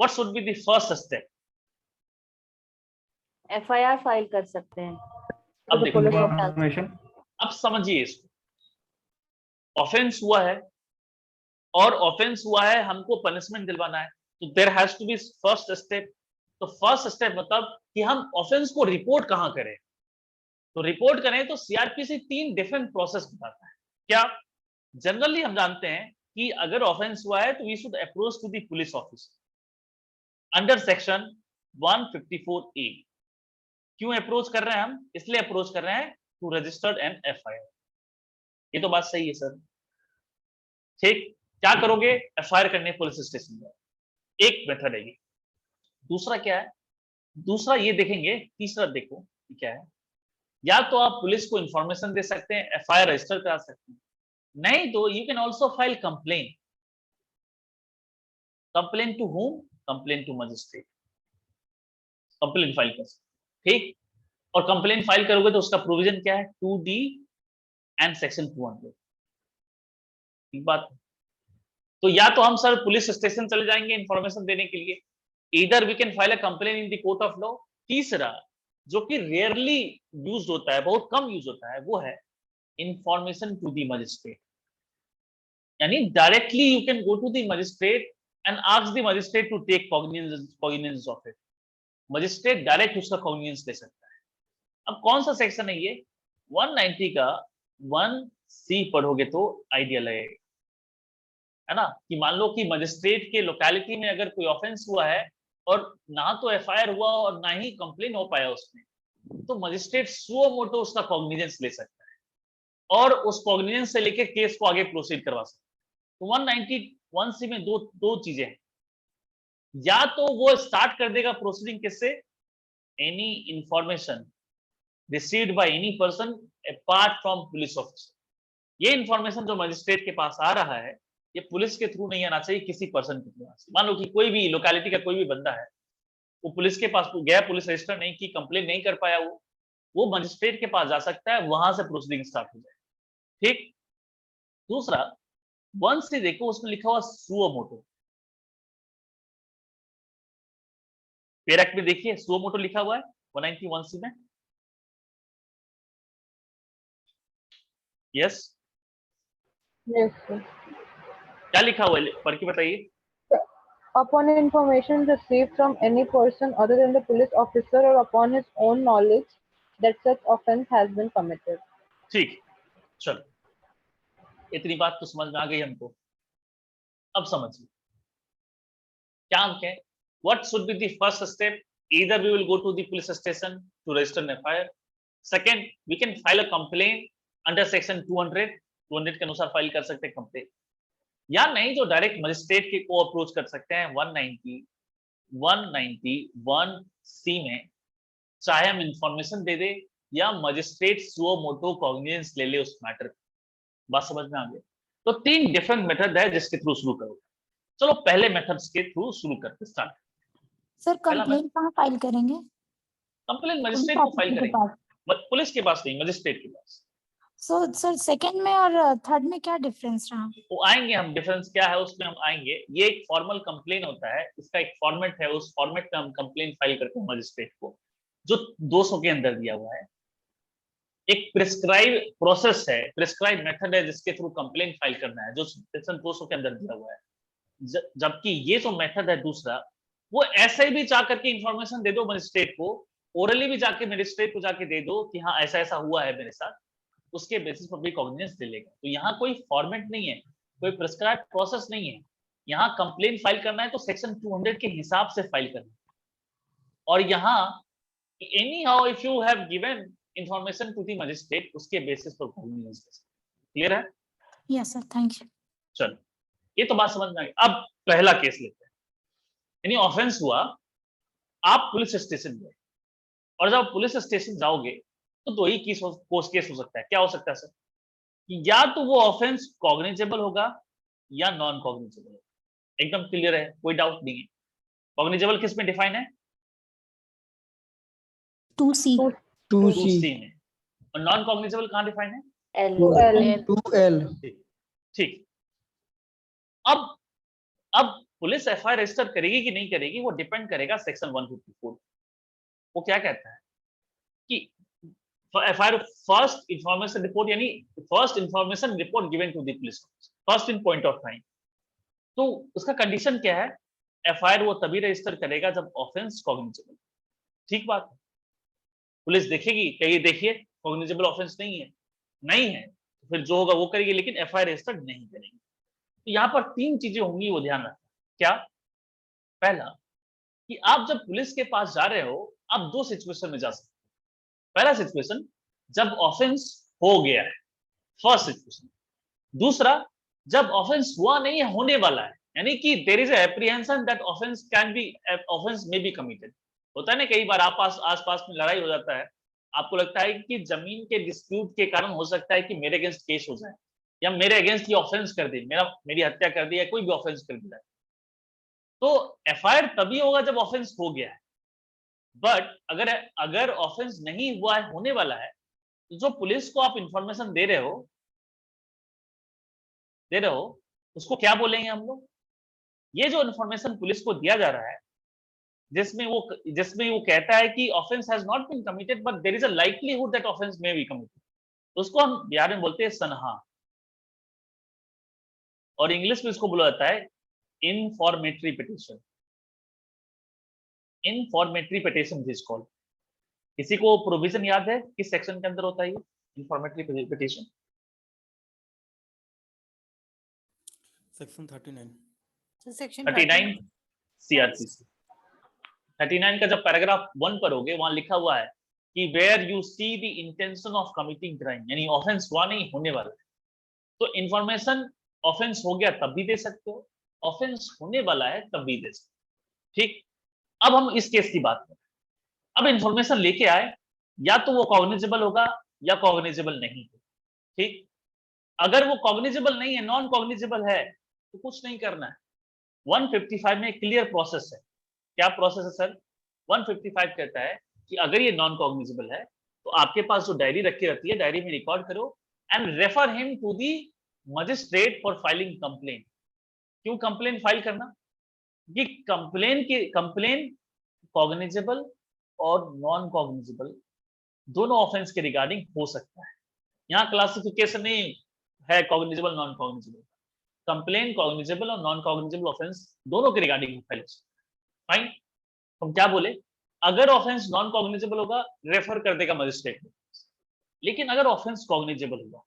A: What should be the first step?
E: FIR file कर सकते हैं।
A: अब देखो,
G: Information.
A: अब समझिए इसको। ऑफेंस हुआ है और ऑफेंस हुआ है, हमको पनिशमेंट दिलवाना है, तो there has to be first step. तो फर्स्ट स्टेप मतलब कि हम ऑफेंस को रिपोर्ट कहां करें। तो रिपोर्ट करें तो सीआरपीसी 3 डिफरेंट प्रोसेस बताता है। क्या? जनरली हम जानते हैं कि अगर ऑफेंस हुआ है तो we should approach to the police office under section 154A। क्यों अप्रोच कर रहे हैं हम? इसलिए अप्रोच कर रहे हैं टू रजिस्टर्ड एन FIR। ये तो बात सही है सर, ठीक। क्या करोगे? FIR करने पुलिस स्टेशन में, एक मेथड है ये। दूसरा क्या है? दूसरा ये देखेंगे। तीसरा देखो क्या है। या तो आप पुलिस को इंफॉर्मेशन दे सकते हैं, FIR रजिस्टर करा सकते हैं, नहीं तो you can also file complain. Complain to whom? Complain to magistrate. Complain file कर सकते, ठीक। और कंप्लेन फाइल करोगे तो उसका प्रोविजन क्या है? 2D and section 200। ठीक बात। तो या तो हम सर पुलिस स्टेशन चले जाएंगे इंफॉर्मेशन देने के लिए, इधर we can file a complain in the court of law. तीसरा जो कि रेयरली यूज होता है, बहुत कम यूज होता है, वो है इंफॉर्मेशन टू द मजिस्ट्रेट। यानी directly you can go to the magistrate and ask the magistrate to take cognizance of it. Magistrate direct उसका कॉग्निजेंस ले सकता है। अब कौन सा सेक्शन है ये? 190 का 1C पढ़ोगे तो आइडिया लगेगा, है ना। कि मान लो कि मजिस्ट्रेट के लोकेलिटी में अगर कोई ऑफेंस हुआ है और ना तो FIR हुआ और ना ही कंप्लेन हो पाया उसमें, तो मजिस्ट्रेट सुओ मोटो उसका कॉग्निजेंस ले सकता है और उस कॉग्निजेंस से लेकर केस को आगे प्रोसीड करवा सकता है। तो 191C में दो चीजें हैं। या तो वो स्टार्ट कर देगा प्रोसीडिंग किससे? Any information received by any person apart from police officer. ये इंफॉर्मेशन जो मजिस्ट्रेट के पास आ रहा है, ये पुलिस के थ्रू नहीं आना चाहिए, किसी पर्सन के थ्रू आना चाहिए। मान लो कि कोई भी लोकेलिटी का कोई भी बंदा है, वो पुलिस के पास गया, पुलिस रजिस्टर नहीं की, कंप्लेन नहीं कर पाया, वो मजिस्ट्रेट के पास जा सकता है, वहां से प्रोसीडिंग स्टार्ट हो जाए, ठीक। दूसरा 1C देखो, उसमें लिखा हुआ सुओ मोटो। पेयर एक्ट में देखिए सुओ मोटो लिखा हुआ है 191C में। Yes,
C: Yes, sir.
A: क्या लिखा हुआ है पढ़ के बताइए।
C: Upon information received from any person other than the police officer or upon his own knowledge that such offence has been committed.
A: ठीक, चलो इतनी बात तो समझ में आ गई हमको। अब समझिए क्या हम कहें, what should be the first step? Either we will go to the police station to register an FIR. Second, we can file a complaint under section 200 के अनुसार फाइल कर सकते हैं कंप्लेंट, या नहीं तो डायरेक्ट मजिस्ट्रेट के को अप्रोच कर सकते हैं 191C में। चाहे हम इंफॉर्मेशन दे दे या मजिस्ट्रेट सुओ मोटो कॉग्निजेंस ले ले उस मैटर की। बात समझ में आ गई? तो 3 डिफरेंट मेथड है जिसके थ्रू शुरू करोगे। चलो पहले मेथड्स के थ्रू शुरू करते स्टार्ट।
I: सर कंप्लेंट कहाँ फाइल करेंगे?
A: कंप्लेंट मजिस्ट्रेट को फाइल करेंगे, पुलिस के पास नहीं, मजिस्ट्रेट के पास।
I: सो सर सेकंड में और थर्ड में क्या डिफरेंस रहा?
A: वो आएंगे हम, डिफरेंस क्या है उसमें हम आएंगे। ये एक फॉर्मल कंप्लेन होता है, इसका एक फॉर्मेट है, उस फॉर्मेट में हम कंप्लेन फाइल करते हैं मजिस्ट्रेट को, जो 200 के अंदर दिया हुआ है। एक प्रिस्क्राइब प्रोसेस है, प्रिस्क्राइब मेथड है जिसके थ्रू कंप्लेन फाइल करना है, जो सेक्शन 200 के अंदर दिया हुआ है। जबकि ये जो मेथड है दूसरा, वो ऐसे भी चाह करके इंफॉर्मेशन दे दो मजिस्ट्रेट को ओरली भी जाके मजिस्ट्रेट को जाके दे दो कि हाँ ऐसा ऐसा हुआ है मेरे साथ, उसके बेसिस पर भी कॉग्निजेंस ले लेगा। तो यहाँ कोई फॉर्मेट नहीं है, कोई प्रिस्क्राइब प्रोसेस नहीं है। यहाँ कंप्लेन फाइल करना है तो सेक्शन 200 के हिसाब से फाइल करना है। और यहाँ anyhow if you have given information to the magistrate, उसके बेसिस पर कॉग्निजेंस। क्लियर है?
I: Yes, sir. Thank you.
A: चलो, ये तो बात समझ में आ गई। अब पहला केस लेते हैं, यानी ऑफेंस हुआ, आप पुलिस स्टेशन गए, और जब पुलिस स्टेशन जाओगे तो दो ही केस हो सकता है। क्या हो सकता है सर? कि या तो वो ऑफेंस कॉग्निजेबल होगा या नॉन कॉग्निजेबल होगा। एकदम क्लियर है, कोई डाउट नहीं है। कॉग्निजेबल किस में डिफाइन है?
I: 2C.
A: 2C में। और नॉन कॉग्निजेबल कहां डिफाइन है?
B: L.
A: ठीक। अब पुलिस एफआईआर रजिस्टर करेगी कि नहीं करेगी वो डिपेंड करेगा सेक्शन 154। वो क्या कहता है कि एफआईआर फर्स्ट इंफॉर्मेशन रिपोर्ट, यानी first information report given to the police first in point of time. तो उसका कंडीशन क्या है? एफआईआर वो तभी रजिस्टर करेगा जब ऑफेंस कॉग्निजेबल। ठीक बात है। पुलिस देखेगी, कहिए देखिए कॉग्निजेबल ऑफेंस नहीं है, तो फिर जो होगा वो करेगी, लेकिन एफआईआर रजिस्टर नहीं करेगी। तो यहाँ पर तीन चीजें होंगी, वो ध्यान रखना। क्या? पहला कि आप जब पुलिस के पास जा रहे हो, आप दो सिचुएशन में जा सकते हो। पहला सिचुएशन जब ऑफेंस हो गया है, फर्स्ट सिचुएशन। दूसरा जब ऑफेंस हुआ नहीं है, होने वाला है, यानी कि there is apprehension that offence may be committed. होता है ना, कई बार आसपास में लड़ाई हो जाता है, आपको लगता है कि जमीन के डिस्प्यूट के कारण हो सकता है कि मेरे अगेंस्ट केस हो जाए, या मेरे अगेंस्ट ये ऑफेंस कर दे, मेरी हत्या कर दी, या कोई भी ऑफेंस कर दिया। तो एफआईआर तभी होगा जब ऑफेंस हो गया है। बट अगर ऑफेंस नहीं हुआ है, होने वाला है, तो जो पुलिस को आप इंफॉर्मेशन दे रहे हो उसको क्या बोलेंगे हम लोग? ये जो इंफॉर्मेशन पुलिस को दिया जा रहा है, जिसमें वो कहता है कि offence has not been committed but there is a likelihood that offence may be committed, उसको हम बिहार में बोलते हैं सनहा, और इंग्लिश में इसको बोला जाता है informatory petition. Informatory petition is called. किसी को प्रोविजन याद है किस सेक्शन के अंदर होता है ये इनफॉर्मेटरी पिटीशन?
F: सेक्शन 39।
I: Section
A: 39 CrPC. 39 का जब पैराग्राफ 1 पर होगे, वहां लिखा हुआ है कि where you see the intention of committing crime, यानी ऑफेंस हुआ नहीं, होने वाला है। तो इंफॉर्मेशन ऑफेंस हो गया तब भी दे सकते हो, ऑफेंस होने वाला है तब भी दे सकते हो। ठीक। अब हम इस केस की बात करें। अब इंफॉर्मेशन लेके आए, या तो वो कॉग्निजेबल होगा या कॉग्निजेबल नहीं है। ठीक। अगर वो कॉग्निजेबल नहीं है, नॉन कॉग्निजेबल है, तो कुछ नहीं करना है। 155 में क्लियर प्रोसेस है। क्या प्रोसेस है सर? 155 कहता है कि अगर ये नॉन कॉग्निजेबल है तो आपके पास जो डायरी रखी रहती है, डायरी में रिकॉर्ड करो and refer him to the magistrate for filing complain. क्यों कंप्लेन फाइल करना? ये कंप्लेन कॉग्निजेबल और नॉन कॉग्निजेबल दोनों ऑफेंस के रिगार्डिंग हो सकता है। यहाँ क्लासिफिकेशन नहीं है cognizable non cognizable, complain cognizable और नॉन कॉग्निजेबल ऑफेंस दोनों के रिगार्डिंग फाइल। फाइन। हम क्या बोले? अगर ऑफेंस नॉन कॉग्निजेबल होगा, रेफर कर देगा मजिस्ट्रेट में, लेकिन अगर ऑफेंस कॉग्निजेबल होगा,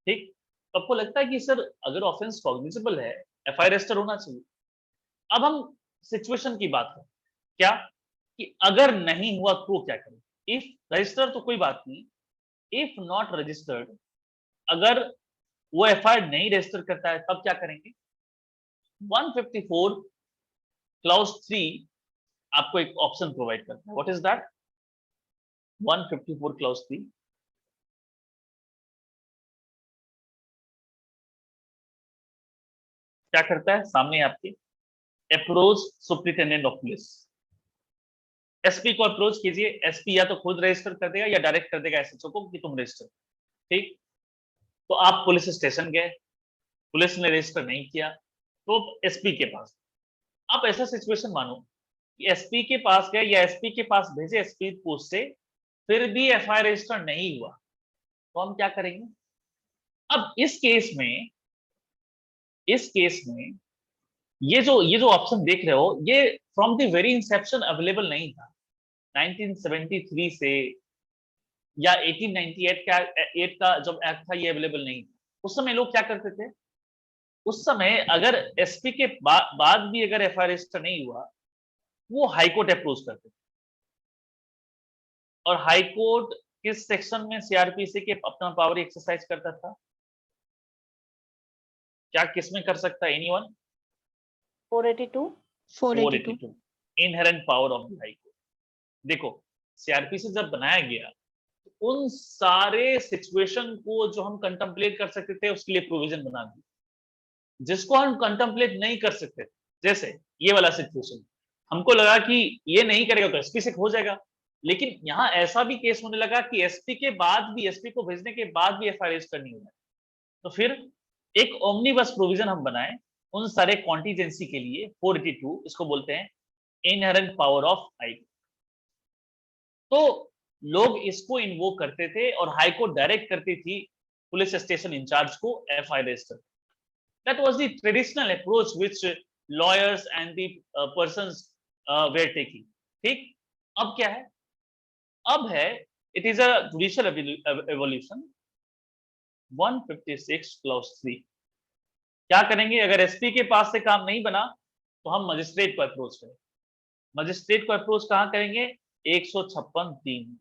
A: ठीक, तो आपको लगता है कि सर अगर ऑफेंस कॉग्निजेबल है, एफआईआर रजिस्टर होना चाहिए। अब हम सिचुएशन की बात करें, क्या कि अगर नहीं हुआ तो क्या करें? इफ रजिस्टर तो कोई बात नहीं, इफ नॉट रजिस्टर्ड, अगर वो एफआईआर नहीं रजिस्टर करता है तब क्या करेंगे? 154 क्लाउज 3 आपको एक ऑप्शन प्रोवाइड करता है। What is that? 154 क्लाउज 3 क्या करता है? सामने आपके approach superintendent of police, SP को अप्रोच कीजिए। एसपी या तो खुद रजिस्टर कर देगा या डायरेक्ट कर देगा एसएचओ को कि तुम रजिस्टर। ठीक। तो आप पुलिस स्टेशन गए, पुलिस ने रजिस्टर नहीं किया, तो एसपी के पास, आप ऐसा सिचुएशन मानो कि एसपी के पास गए या एसपी के पास भेजे एसपी पोस्ट से, फिर भी एफआईआर रजिस्टर नहीं हुआ, तो हम क्या करेंगे? अब इस केस में ये जो ऑप्शन देख रहे हो, ये from the very Inception available नहीं था। 1973 से या 1898 का जब एक्ट था ये अवेलेबल नहीं। उस समय लोग क्या करते थे, उस समय अगर एसपी के बाद भी अगर एफआईआर रजिस्टर नहीं हुआ, वो हाईकोर्ट अप्रोच करते थे। और हाईकोर्ट किस सेक्शन में सीआरपीसी के अपना पावर एक्सरसाइज करता था? क्या किसमें कर सकता है anyone?
E: 482
H: 482
A: inherent power of the high court. देखो सीआरपीसी जब बनाया गया तो उन सारे सिचुएशन को जो हम कंटेम्पलेट कर सकते थे उसके लिए प्रोविजन बना दी। जिसको हम कंटेम्पलेट नहीं कर सकते, जैसे ये वाला सिचुएशन, हमको लगा कि ये नहीं करेगा तो एसपी से हो जाएगा, लेकिन यहां ऐसा भी केस होने लगा कि एसपी के बाद भी, एसपी को भेजने के बाद भी एफआईआर रजिस्टर करनी होगा। तो फिर एक ओमनीबस प्रोविजन हम बनाए उन सारे कॉन्टीजेंसी के लिए। 482 इसको बोलते हैं inherent power of high court. तो लोग इसको इन्वोक करते थे और हाई कोर्ट डायरेक्ट करती थी पुलिस स्टेशन इंचार्ज को FIR register. That was the traditional approach which lawyers and the persons were taking. ठीक, अब क्या है? अब है it is a judicial evolution 156 clause 3। क्या करेंगे? अगर एसपी के पास से काम नहीं बना तो हम मजिस्ट्रेट को अप्रोच करें। मजिस्ट्रेट को अप्रोच कहां करेंगे? 156(3).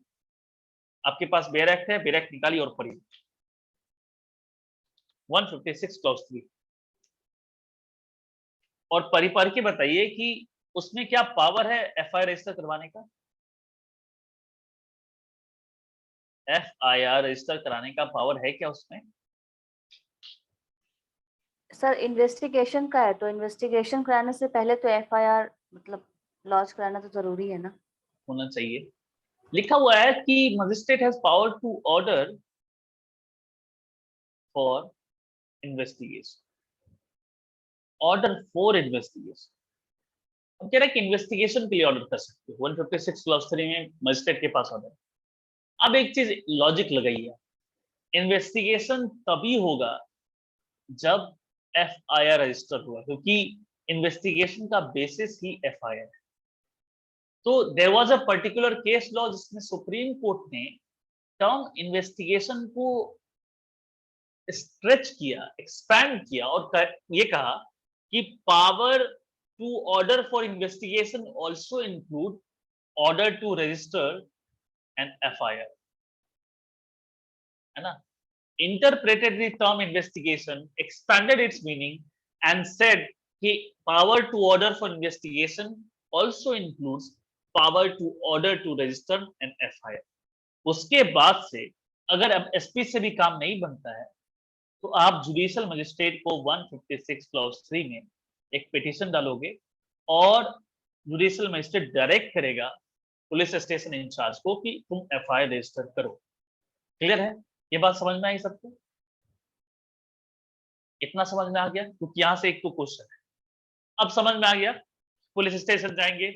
A: आपके पास बेयर एक्ट है, बेयर एक्ट निकालिए और पढ़िए 156 क्लॉज 3 और पढ़ के बताइए कि उसमें क्या पावर है एफआईआर रजिस्टर करवाने का? एफआईआर रजिस्टर कराने का पावर है क्या उसमें?
E: सर इन्वेस्टिगेशन का है, तो इन्वेस्टिगेशन कराने से पहले तो एफआईआर मतलब लॉन्च कराना तो जरूरी है ना।
A: होना चाहिए। लिखा हुआ है कि magistrate has power to order for investigation, order for investigation. हम कह रहे हैं कि इन्वेस्टिगेशन के लिए ऑर्डर कर सकते हो। 156 क्लॉज 3 में मजिस्ट्रेट के पास ऑर्डर। अब एक चीज लॉजिक लगाइए, इन्वेस्टिगेशन तभी होगा जब एफआईआर रजिस्टर हुआ, क्योंकि इन्वेस्टिगेशन का बेसिस ही एफआईआर है। तो there was a particular case law जिसमें सुप्रीम कोर्ट ने टर्म इन्वेस्टिगेशन को स्ट्रेच किया, एक्सपैंड किया और ये कहा कि power to order for investigation also include order to register an FIR, है ना। Interpreted the term investigation, expanded its meaning and said कि power to order for investigation also includes power to order to register an FIR। उसके बाद से अगर अब SP से भी काम नहीं बनता है तो आप जुडिशियल मजिस्ट्रेट को 156 क्लॉज 3 में एक पिटीशन डालोगे और जुडिशियल मजिस्ट्रेट डायरेक्ट करेगा पुलिस स्टेशन इंचार्ज को कि तुम एफआईआर रजिस्टर करो। क्लियर है? ये बात समझ में आई सबको? इतना समझ में आ गया? क्योंकि यहां से एक तो क्वेश्चन है। अब समझ में आ गया, पुलिस स्टेशन जाएंगे,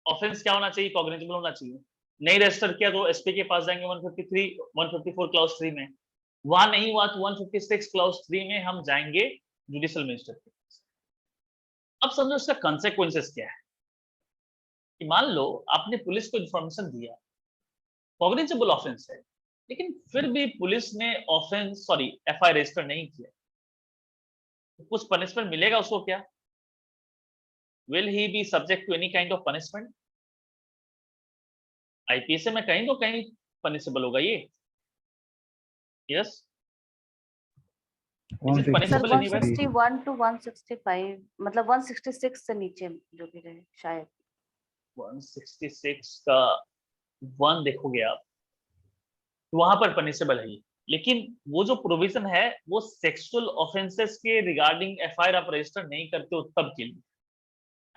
A: ऑफेंस क्या होना चाहिए? कॉग्निजेबल होना चाहिए। नहीं रजिस्टर किया तो एसपी के पास जाएंगे 154 क्लॉज 3 में। वहां नहीं हुआ तो 156 क्लॉज 3 में हम जाएंगे जुडिशियल मजिस्ट्रेट के पास। अब समझो इसका कॉन्सिक्वेंसेस क्या है कि मान लो आपने पुलिस को इंफॉर्मेशन दिया, कॉग्निजेबल ऑफेंस है, लेकिन फिर भी पुलिस ने एफआईआर रजिस्टर नहीं किया, तो कुछ पनिशमेंट मिलेगा उसको क्या? Will he be subject to any kind of punishment? IPC में कहीं तो कहीं पनिशेबल होगा ये। यस,
E: सर
B: 156
E: 161 टू 165 मतलब 166 से नीचे जो भी रहे शायद।
A: 166 का 1 देखोगे आप तो वहां पर पनिशेबल है, लेकिन वो जो प्रोविजन है वो सेक्सुअल ऑफेंसेस के रिगार्डिंग एफआईआर आप रजिस्टर नहीं करते हो तब के लिए,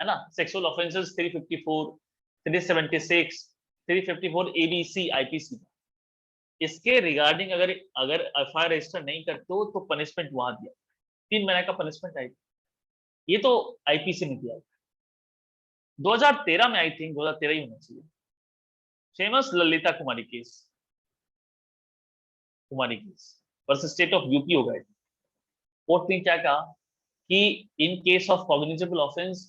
A: है ना। सेक्सुअल ऑफेंसेस 354, 376, 354 एबीसी आईपीसी, इसके रिगार्डिंग अगर एफआईआर रजिस्टर नहीं करते हो तो पनिशमेंट वहां दिया 3 महीने का पनिशमेंट आएगा। ये तो आईपीसी में दिया 2013 में, आई थिंक 2013 ही होना चाहिए। Famous Lalita Kumari case versus state of UP होगा। कोर्ट ने क्या कहा कि in case of cognizable offence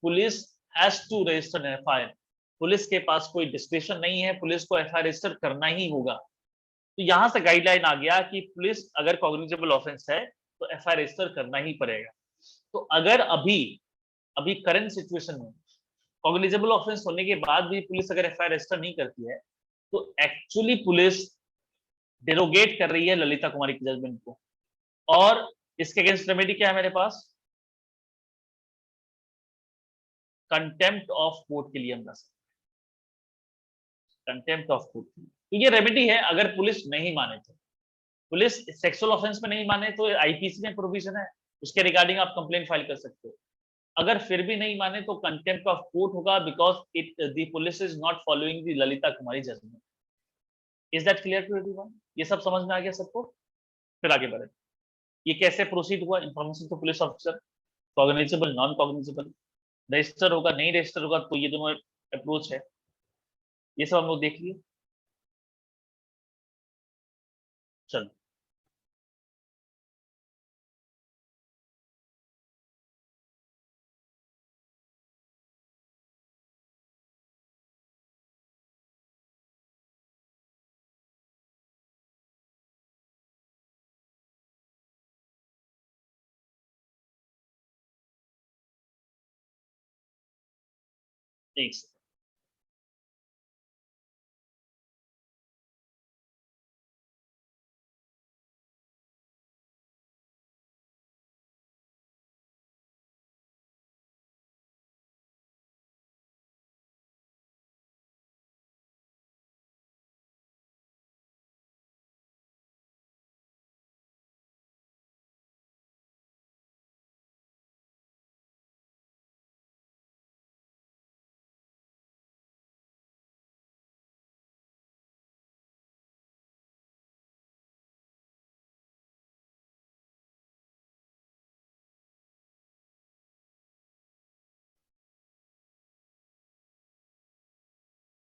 A: police has to register an FIR police के पास कोई डिस्क्रिप्शन नहीं है, पुलिस को एफआईआर रजिस्टर करना ही होगा। तो यहां से गाइडलाइन आ गया कि पुलिस अगर कॉग्निजेबल ऑफेंस है तो एफआईआर रजिस्टर करना ही पड़ेगा। तो अगर अभी करंट सिचुएशन में कॉग्निजेबल ऑफेंस होने के बाद भी पुलिस अगर एफआईआर रजिस्टर नहीं करती है तो एक्चुअली पुलिस डेरोगेट कर रही है ललिता कुमारी के जजमेंट को। और इसके अगेंस्ट रेमेडी क्या है मेरे पास? कंटेम्प्ट ऑफ कोर्ट के लिए हम जा सकते हैं, कंटेम्प्ट ऑफ कोर्ट। तो ये रेमेडी है अगर पुलिस नहीं माने तो। पुलिस सेक्सुअल ऑफेंस में नहीं माने तो आईपीसी में प्रोविजन है, उसके रिगार्डिंग आप कंप्लेंट फाइल कर सकते हो। अगर फिर भी नहीं माने तो कंटेम्प्ट ऑफ कोर्ट होगा, because the police is not following the Lalita Kumari judgement. Is that clear to everyone? ये सब समझ में आ गया सबको? फिर आगे बढ़े। ये कैसे प्रोसीड हुआ? Information to police officer, cognizable, non cognizable, register होगा, नहीं रजिस्टर होगा, तो ये दोनों अप्रोच है। ये सब हम लोग देख लिए। चलो एक सेकंड।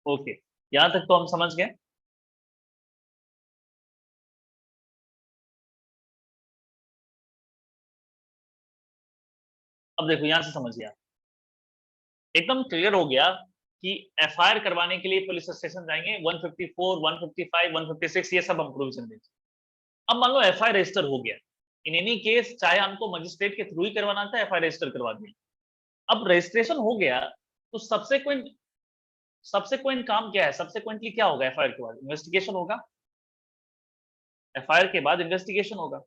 A: ओके, यहां तक तो हम समझ गए। अब देखो यहां से समझिए, एकदम क्लियर हो गया कि एफआईआर करवाने के लिए पुलिस स्टेशन जाएंगे। 154, 155, 156 ये सब हम प्रोविजन देंगे। अब मान लो एफआईआर रजिस्टर हो गया, इन एनी केस चाहे हमको मजिस्ट्रेट के थ्रू ही करवाना था, एफआईआर रजिस्टर करवा दिया। अब रजिस्ट्रेशन हो गया तो सबसेक्वेंट काम क्या है? सबसेक्वेंटली क्या होगा? एफआईआर के बाद इन्वेस्टिगेशन होगा, एफआईआर के बाद इन्वेस्टिगेशन होगा।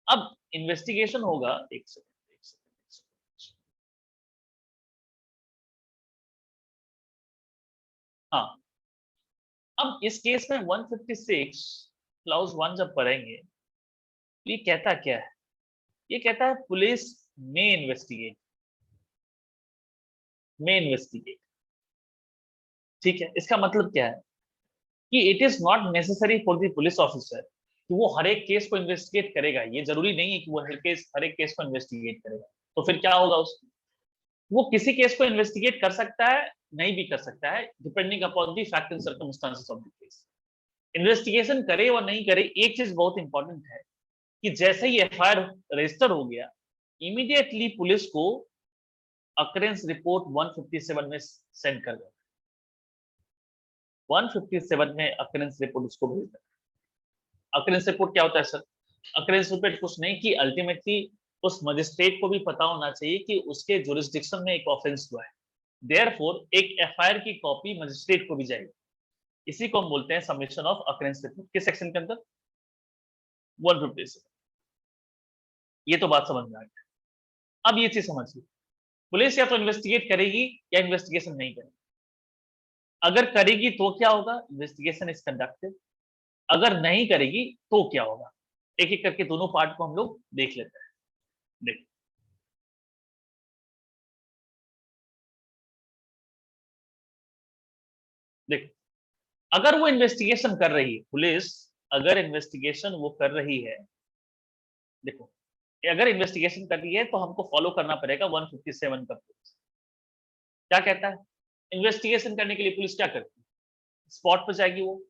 A: अब इन्वेस्टिगेशन होगा, एक सेकंड, हाँ। अब इस केस में 156 क्लाउज 1 जब पढ़ेंगे तो ये कहता क्या है? ये कहता है पुलिस में इन्वेस्टिगेट, ठीक है। इसका मतलब क्या है कि it is not necessary for the police officer कि वो हर एक केस को इन्वेस्टिगेट करेगा। ये जरूरी नहीं है कि वो हर एक केस को इन्वेस्टिगेट करेगा। तो फिर क्या होगा उसको? वो किसी केस को इन्वेस्टिगेट कर सकता है, नहीं भी कर सकता है, depending upon the fact and circumstances of the case. Investigation करे और नहीं करे, एक चीज बहुत इंपॉर्टेंट है कि जैसे ही एफआईआर रजिस्टर हो गया, इमीडिएटली पुलिस को अकरेंस रिपोर्ट 157 में सेंड कर देना। 157 में अकरेंस रिपोर्ट उसको भेज देना। अकरेंस रिपोर्ट क्या होता है सर? अकरेंस रिपोर्ट कुछ नहीं कि अल्टीमेटली उस मजिस्ट्रेट को भी पता होना चाहिए कि उसके जुरिस्डिक्शन में एक ऑफेंस हुआ है। देयरफॉर एक एफआईआर की कॉपी मजिस्ट्रेट को भी जाएगी। इसी को हम बोलते हैं सबमिशन ऑफ अकरेंस रिपोर्ट। किस सेक्शन के अंदर? 157। ये तो बात समझ में आ गई। अब ये चीज समझिए, पुलिस या तो इन्वेस्टिगेट करेगी या इन्वेस्टिगेशन नहीं करेगी। अगर करेगी तो क्या होगा? Investigation is conducted. अगर नहीं करेगी तो क्या होगा? एक एक करके दोनों पार्ट को हम लोग देख लेते हैं। देखो, अगर वो इन्वेस्टिगेशन कर रही है, पुलिस अगर इन्वेस्टिगेशन वो कर रही है, देखो अगर इन्वेस्टिगेशन कर रही है तो हमको फॉलो करना पड़ेगा 157 का पुलिस क्या कहता है। इन्वेस्टिगेशन करने के लिए पुलिस क्या करती है? स्पॉट पर जाएगी। वो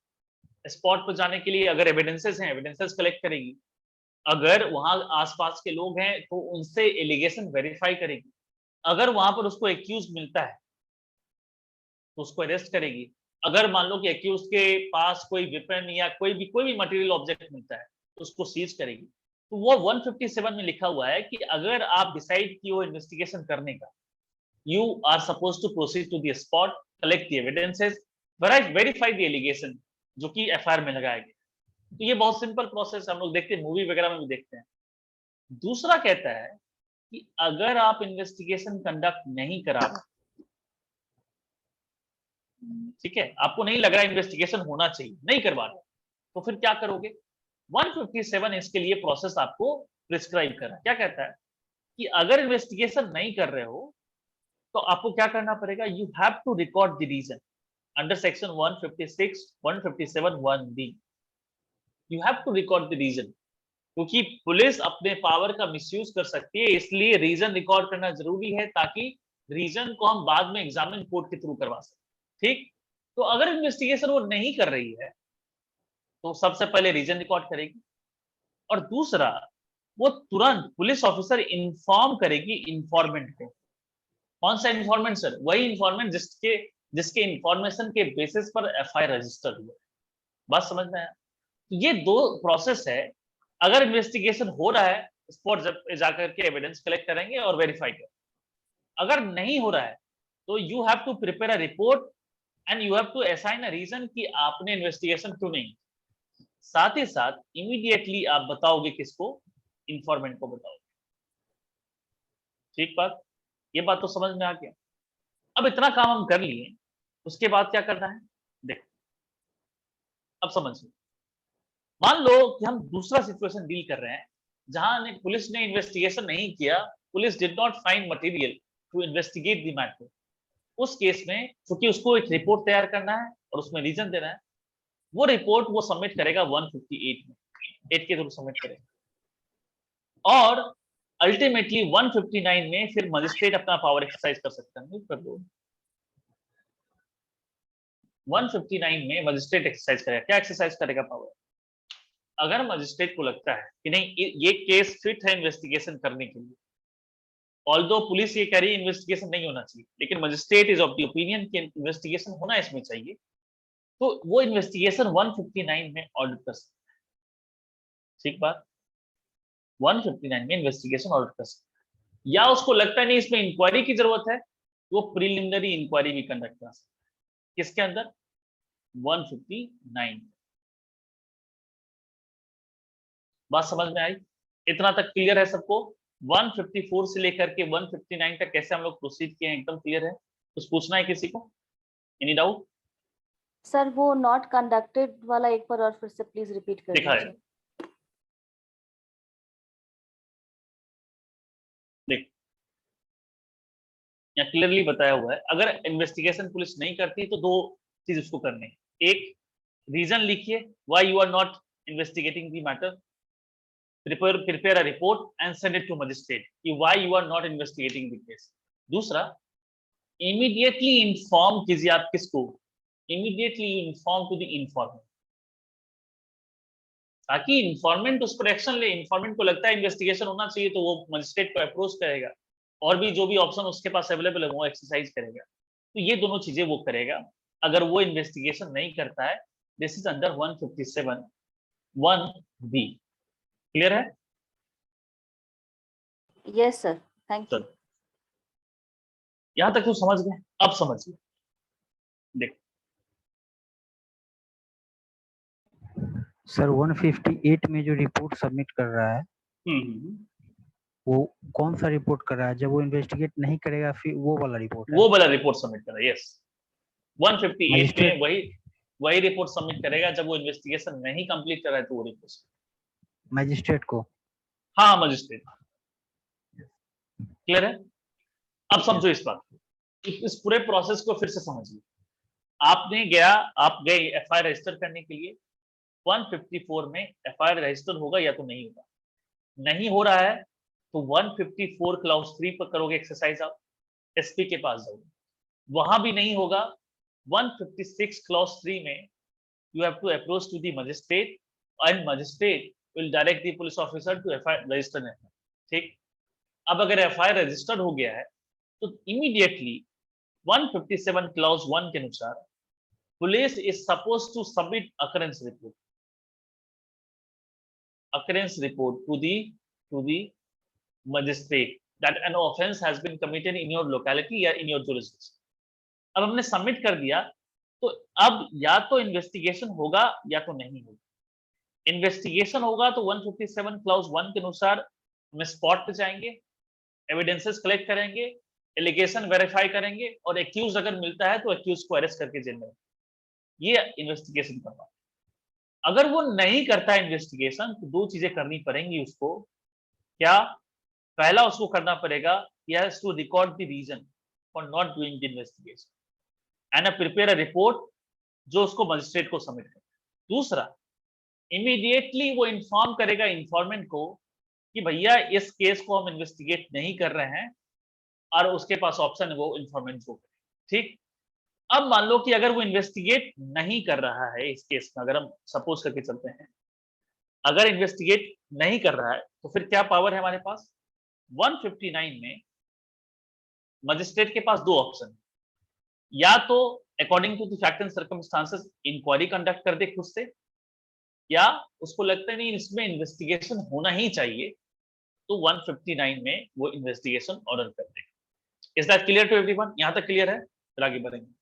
A: स्पॉट पर जाने के लिए अगर एविडेंसेस हैं, एविडेंसेस कलेक्ट करेगी। अगर वहां आसपास के लोग हैं तो उनसे एलिगेशन वेरीफाई करेगी। अगर वहां पर उसको एक्यूज मिलता है तो उसको अरेस्ट करेगी। अगर मान लो कि एक्यूज के पास कोई वेपन या कोई भी मटेरियल ऑब्जेक्ट मिलता है तो उसको सीज करेगी। तो वो 157 में लिखा हुआ है कि अगर आप डिसाइड की हो इन्वेस्टिगेशन करने का, you are supposed to proceed to the spot, collect the evidences, verify the allegation जो कि एफआईआर में लगाया गया। तो ये बहुत सिंपल प्रोसेस हम लोग देखते हैं, मूवी वगैरह में भी देखते हैं। दूसरा कहता है कि अगर आप इन्वेस्टिगेशन कंडक्ट नहीं करा रहे, ठीक है, आपको नहीं लग रहा इन्वेस्टिगेशन होना चाहिए, नहीं करवा रहे, तो फिर क्या करोगे? 157 इसके लिए प्रोसेस आपको प्रिस्क्राइब कर रहा है। क्या कहता है कि अगर इन्वेस्टिगेशन नहीं कर रहे हो तो आपको क्या करना पड़ेगा? You have to record the reason under section 156 157 1B। You have to record the reason, क्योंकि पुलिस अपने पावर का मिसयूज कर सकती है, इसलिए रीजन रिकॉर्ड करना जरूरी है ताकि रीजन को हम बाद में एग्जामिन कोर्ट के थ्रू करवा सकें। ठीक, तो अगर इन्वेस्टिगेशन वो नहीं कर रही है तो सबसे पहले रीजन रिकॉर्ड करेगी, और दूसरा वो तुरंत पुलिस ऑफिसर इन्फॉर्म करेगी इन्फॉर्मेंट को। कौन सा इन्फॉर्मेंट सर? वही इन्फॉर्मेंट जिसके इन्फॉर्मेशन के बेसिस पर एफआईआर रजिस्टर हुआ। बात समझ में आया? ये दो प्रोसेस है। अगर इन्वेस्टिगेशन हो रहा है, स्पॉट जाकर के एविडेंस कलेक्ट करेंगे और वेरीफाई करेंगे। अगर नहीं हो रहा है तो you have to prepare a report and you have to assign a reason कि आपने इन्वेस्टिगेशन क्यों नहीं। साथ ही साथ इमीडिएटली आप बताओगे किसको? इन्फॉर्मेंट को बताओगे। ठीक बात, ये बात तो समझ में आ गया। अब इतना काम हम कर लिए, उसके बाद क्या करना है देखो, अब समझिए। मान लो कि हम दूसरा सिचुएशन डील कर रहे हैं जहां पुलिस ने इन्वेस्टिगेशन नहीं किया, police did not find material to investigate the matter. उस केस में क्योंकि उसको एक रिपोर्ट तैयार करना है और उसमें रीजन देना है, वो रिपोर्ट वो सबमिट करेगा 158 में, 8 के थ्रू सबमिट करेगा। और अल्टीमेटली 159 में फिर मजिस्ट्रेट अपना पावर एक्सरसाइज कर सकता है। कर दो 159 में मजिस्ट्रेट एक्सरसाइज करेगा। क्या एक्सरसाइज करेगा? पावर। अगर मजिस्ट्रेट को लगता है कि नहीं ये केस फिट है इन्वेस्टिगेशन करने के लिए, ऑल्दो पुलिस ये कह रही है इन्वेस्टिगेशन नहीं होना चाहिए, लेकिन magistrate is of the opinion कि इन्वेस्टिगेशन होना इसमें चाहिए, तो वो इन्वेस्टिगेशन 159 में ऑर्डर कर सकता है। ठीक बात, 159 में इन्वेस्टिगेशन ऑर्डर कर सकता है। या उसको लगता है नहीं इसमें इंक्वायरी की जरूरत है, वो प्रिलिमिनरी इंक्वायरी भी कंडक्ट कर सकता है। किसके अंदर? 159। बात समझ में आई? इतना तक क्लियर है सबको? 154 से लेकर के 159 तक कैसे हम लोग प्रोसीड किए हैं, एकदम क्लियर है? कुछ पूछना है किसी को? Any doubt?
E: सर वो नॉट कंडक्टेड वाला एक बार और फिर से प्लीज रिपीट कर
A: दिखा है,
E: दीजिए।
A: देख यहाँ क्लियरली बताया हुआ है। अगर इन्वेस्टिगेशन पुलिस नहीं करती तो दो चीज उसको करनी है। एक, रीजन लिखिए why you are not investigating the matter, prepare a report and send it to magistrate कि why you are not investigating the case. दूसरा, immediately inform कीजिए आप किसको? Immediately you inform to the informant, ताकि इंफॉर्मेंट उस पर action ले। इंफॉर्मेंट को लगता है इन्वेस्टिगेशन होना चाहिए तो वो मजिस्ट्रेट को अप्रोच करेगा और भी जो भी ऑप्शन उसके पास अवेलेबल है वो एक्सरसाइज करेगा। तो ये दोनों चीजें वो करेगा। अगर वो इन्वेस्टिगेशन नहीं करता है, this is under 157 1B। Clear है?
E: Yes sir, thank you.
A: यहां तक तो समझ गए? अब समझिए, देखो
B: सर 158 में जो रिपोर्ट सबमिट कर रहा है वो कौन सा रिपोर्ट कर रहा है? जब वो इन्वेस्टिगेट नहीं करेगा फिर वो वाला रिपोर्ट है?
A: वो वाला रिपोर्ट सबमिट कर रहा है। यस, 158 में
B: मजिस्ट्रेट
A: वही रिपोर्ट सबमिट करेगा जब वो इन्वेस्टिगेशन नहीं कंप्लीट कर रहा है तो वो रिपोर्ट
B: मजिस्ट्रेट को।
A: हाँ, मजिस्ट्रेट। क्लियर है? अब समझो इस बात को, इस पूरे प्रोसेस को फिर से समझिए। आप गए एफआईआर रजिस्टर करने के लिए। 154 में एफआईआर रजिस्टर होगा या तो नहीं होगा? नहीं हो रहा है तो 154 क्लाउज 3 पर करोगे एक्सरसाइज, आप एसपी के पास जाओगे। वहां भी नहीं होगा, 156 क्लाउज 3 में you have to approach to the magistrate and magistrate will direct the police officer to FIR register an FIR। ठीक, अब अगर FIR रजिस्टर्ड हो गया है तो इमीडिएटली 157 क्लॉज 1 के अनुसार police is suppose to submit occurrence report to the magistrate that an offense has been committed in your locality या in your jurisdiction. अब हमने सबमिट कर दिया, तो अब या तो इन्वेस्टिगेशन होगा या तो नहीं होगा। इन्वेस्टिगेशन होगा तो 157 क्लॉज 1 के अनुसार हम स्पॉट पे जाएंगे, एविडेंसेस कलेक्ट करेंगे, एलिगेशन वेरीफाई करेंगे और एक्यूज अगर मिलता है तो एक्यूज को अरेस्ट करके जेल में, ये इन्वेस्टिगेशन करना। अगर वो नहीं करता इन्वेस्टिगेशन तो दो चीजें करनी पड़ेंगी उसको। क्या? पहला उसको करना पड़ेगा he has to record the reason for not doing the investigation and prepare a report जो उसको मजिस्ट्रेट को सबमिट करे। दूसरा, इमीडिएटली वो इन्फॉर्म करेगा इन्फॉर्मेंट को कि भैया इस केस को हम इन्वेस्टिगेट नहीं कर रहे हैं, और उसके पास ऑप्शन है वो इन्फॉर्मेंट को करे। ठीक, अब मान लो कि अगर वो इन्वेस्टिगेट नहीं कर रहा है इस केस में, अगर हम सपोज करके चलते हैं, अगर इन्वेस्टिगेट नहीं कर रहा है तो फिर क्या पावर है हमारे पास? 159 में मजिस्ट्रेट के पास दो ऑप्शन, या तो according to the fact and circumstances inquiry conduct कर दे खुद से, या उसको लगता है नहीं इसमें इन्वेस्टिगेशन होना ही चाहिए तो 159 में वो इन्वेस्टिगेशन ऑर्डर कर दे। Is that clear to everyone? यहां तक क्लियर है? फिर आगे बढ़ेंगे।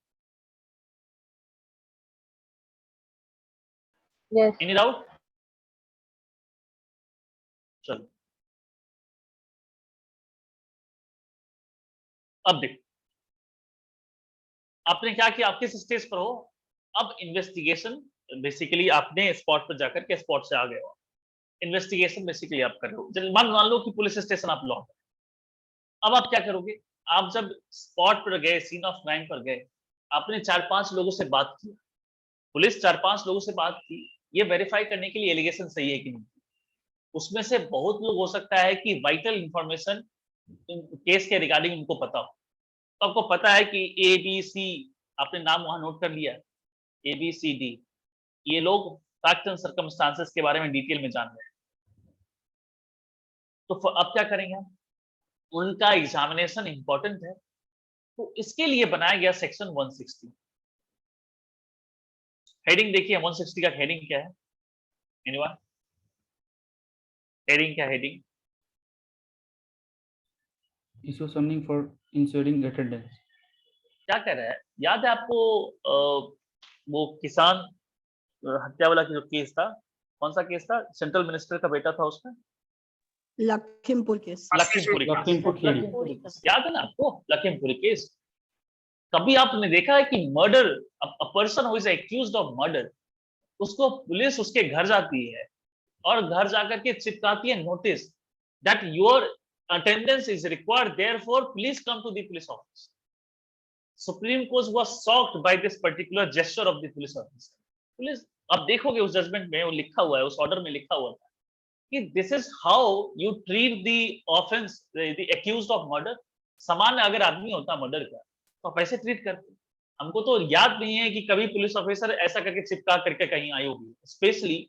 C: यस।
A: Any doubt? चलो अब देखो आपने क्या किया, आप किस स्टेज पर हो? अब इन्वेस्टिगेशन बेसिकली आपने स्पॉट पर जाकर के स्पॉट से आ गए हो, इन्वेस्टिगेशन बेसिकली आप कर रहे हो। मान लो कि पुलिस स्टेशन आप लौट, अब आप क्या करोगे? आप जब स्पॉट पर गए, सीन ऑफ क्राइम पर गए, आपने 4-5 लोगों से बात की, पुलिस 4-5 लोगों से बात की, ये वेरीफाई करने के लिए एलिगेशन सही है कि नहीं। उसमें से बहुत लोग हो सकता है कि वाइटल इंफॉर्मेशन केस के रिगार्डिंग उनको पता हो, तो आपको पता है कि ABC, आपने नाम वहां नोट कर लिया, ABCD, ये लोग फैक्ट एंड सर्कमस्टांसेस के बारे में डिटेल में जान रहे हैं। तो अब क्या करेंगे हम? उनका एग्जामिनेशन इंपॉर्टेंट है, तो इसके लिए बनाया गया सेक्शन 160। हेडिंग देखिए 160 का हेडिंग क्या है? एनीवन? हेडिंग क्या? Heading
G: issue summoning for ensuring attendance.
A: क्या कह रहा है? याद है आपको वो किसान हत्या वाला जो केस था, कौन सा केस था? सेंट्रल मिनिस्टर का बेटा था उसमें,
H: लखीमपुर केस।
G: लखीमपुर केस
A: याद है ना आपको? लखीमपुर केस। कभी आपने देखा है कि murder, a person who is accused of murder, उसको पुलिस उसके घर जाती है और घर जाकर के चिपकाती है notice that your attendance is required, therefore please come to the police office. Supreme Court was shocked by this particular gesture of the police officer. Police, अब देखोगे उस जजमेंट में वो लिखा हुआ है, उस ऑर्डर में लिखा हुआ था कि this is how you treat the offence, the accused of murder. सामान्य अगर आदमी होता मर्डर का तो आप ऐसे ट्रीट करते। हमको तो याद नहीं है कि कभी पुलिस ऑफिसर ऐसा करके चिपका करके कहीं आई होगी, specially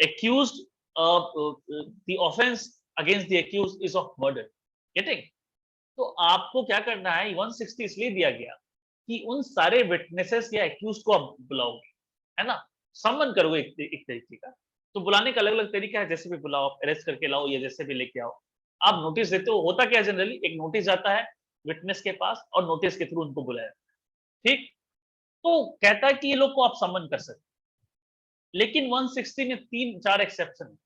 A: accused the offence against the accused is of murder. Getting? तो आपको क्या करना है? 160 इसलिए दिया गया कि उन सारे विटनेसेस या एक्यूज को आप बुलाओगे, है ना, सम्मन करोगे एक तरीके का। तो बुलाने का अलग अलग तरीका है, जैसे भी बुलाओ, अरेस्ट करके लाओ या जैसे भी लेके आओ। आप नोटिस देते हो, होता क्या है जनरली, एक नोटिस जाता है विटनेस के पास और नोटिस के थ्रू उनको बुलाया, ठीक। तो कहता है कि ये लोग को आप सम्मन कर सकते, लेकिन 160 में 3-4 एक्सेप्शन है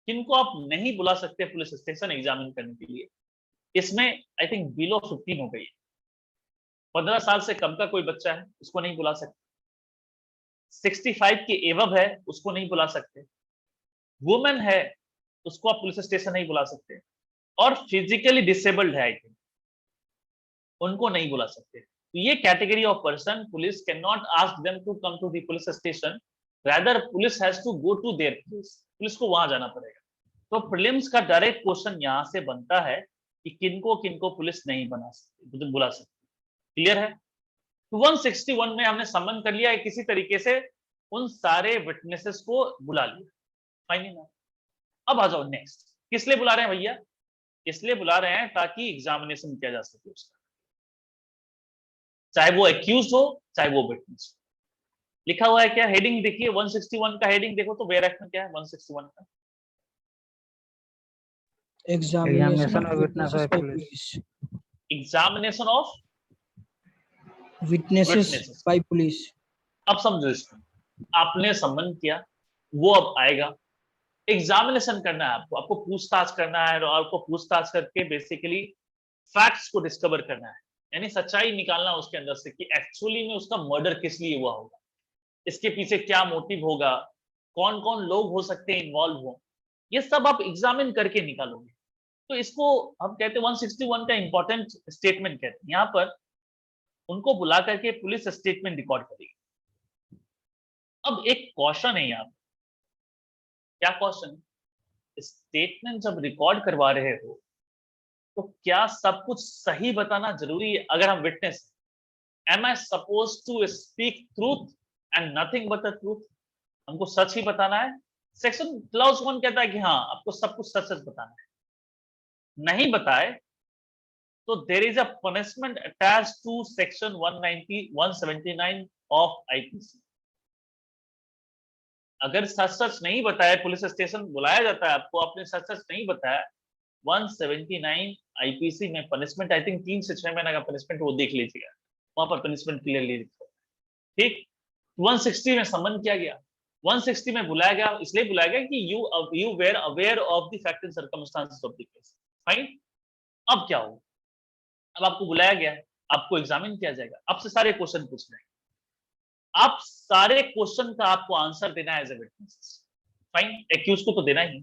A: किनको आप नहीं बुला सकते पुलिस स्टेशन एग्जामिन करने के लिए। इसमें आई थिंक बिलो 15 हो गई, 15 साल से कम का कोई बच्चा है उसको नहीं बुला सकते, 65 के एवब है उसको नहीं बुला सकते, वुमेन है उसको आप पुलिस स्टेशन नहीं बुला सकते, और फिजिकली डिसेबल्ड है आई थिंक उनको नहीं बुला सकते। तो ये category of person police can not ask them to come to the police station, rather police has to go to their place, police को वहां जाना पड़ेगा। तो प्रीलिम्स का डायरेक्ट क्वेश्चन यहां से बनता है कि किनको किनको पुलिस नहीं बुला सकती। क्लियर है? तो 161 में हमने सम्मन कर लिया है, किसी तरीके से उन सारे विटनेसेस को बुला लिया, फाइन ना। अब आ जाओ नेक्स्ट, किस लिए बुला रहे हैं भैया? इसलिए बुला रहे हैं ताकि एग्जामिनेशन किया जा सके उसका। चाहे वो एक्यूज हो चाहे वो विटनेस। लिखा हुआ है क्या, हेडिंग देखिए 161 का हेडिंग देखो तो वेयर एक्ट में क्या है 161 का,
B: examination of witness by police.
A: Examination of
J: witnesses
A: witnesses.
J: By police.
A: अब समझो इसको, आपने सम्मन किया, वो अब आएगा, एग्जामिनेशन करना है आपको, आपको पूछताछ करना है, और आपको पूछताछ करके बेसिकली फैक्ट्स को डिस्कवर करना है, यानी सच्चाई निकालना उसके अंदर से कि एक्चुअली में उसका मर्डर किस लिए हुआ होगा, इसके पीछे क्या मोटिव होगा, कौन कौन लोग हो सकते हैं इन्वॉल्व हो, ये सब आप एग्जामिन करके निकालोगे। तो इसको हम कहते हैं 161 का इंपॉर्टेंट स्टेटमेंट कहते हैं। यहां पर उनको बुला करके पुलिस स्टेटमेंट रिकॉर्ड करेगी। अब एक क्वेश्चन है यहाँ, क्या क्वेश्चन, स्टेटमेंट जब रिकॉर्ड करवा रहे हो तो क्या सब कुछ सही बताना जरूरी है? अगर हम witness, am I suppose to speak truth and nothing but the truth, हमको सच ही बताना है? सेक्शन क्लॉज 1 कहता है कि हाँ आपको सब कुछ सच सच बताना है, नहीं बताए तो there is a punishment attached to section 190 179 of IPC. अगर सच सच नहीं बताया, पुलिस स्टेशन बुलाया जाता है आपको, आपने सच सच नहीं बताया, 179 आईपीसी में पनिशमेंट, आई थिंक 3 से 6 महीने का पनिशमेंट, वो देख लीजिएगा वहां पर पनिशमेंट क्लियरली लिखा है। ठीक, 160 में समन किया गया, 160 में बुलाया गया, इसलिए बुलाया गया कि you were aware of the fact and circumstances of the case. Fine, अब क्या होगा, अब आपको बुलाया गया, आपको एग्जामिन किया जाएगा, आपसे सारे क्वेश्चन पूछ रहे हैं, आप सारे क्वेश्चन का आपको आंसर देना है as a witness. Fine, accused को तो देना ही,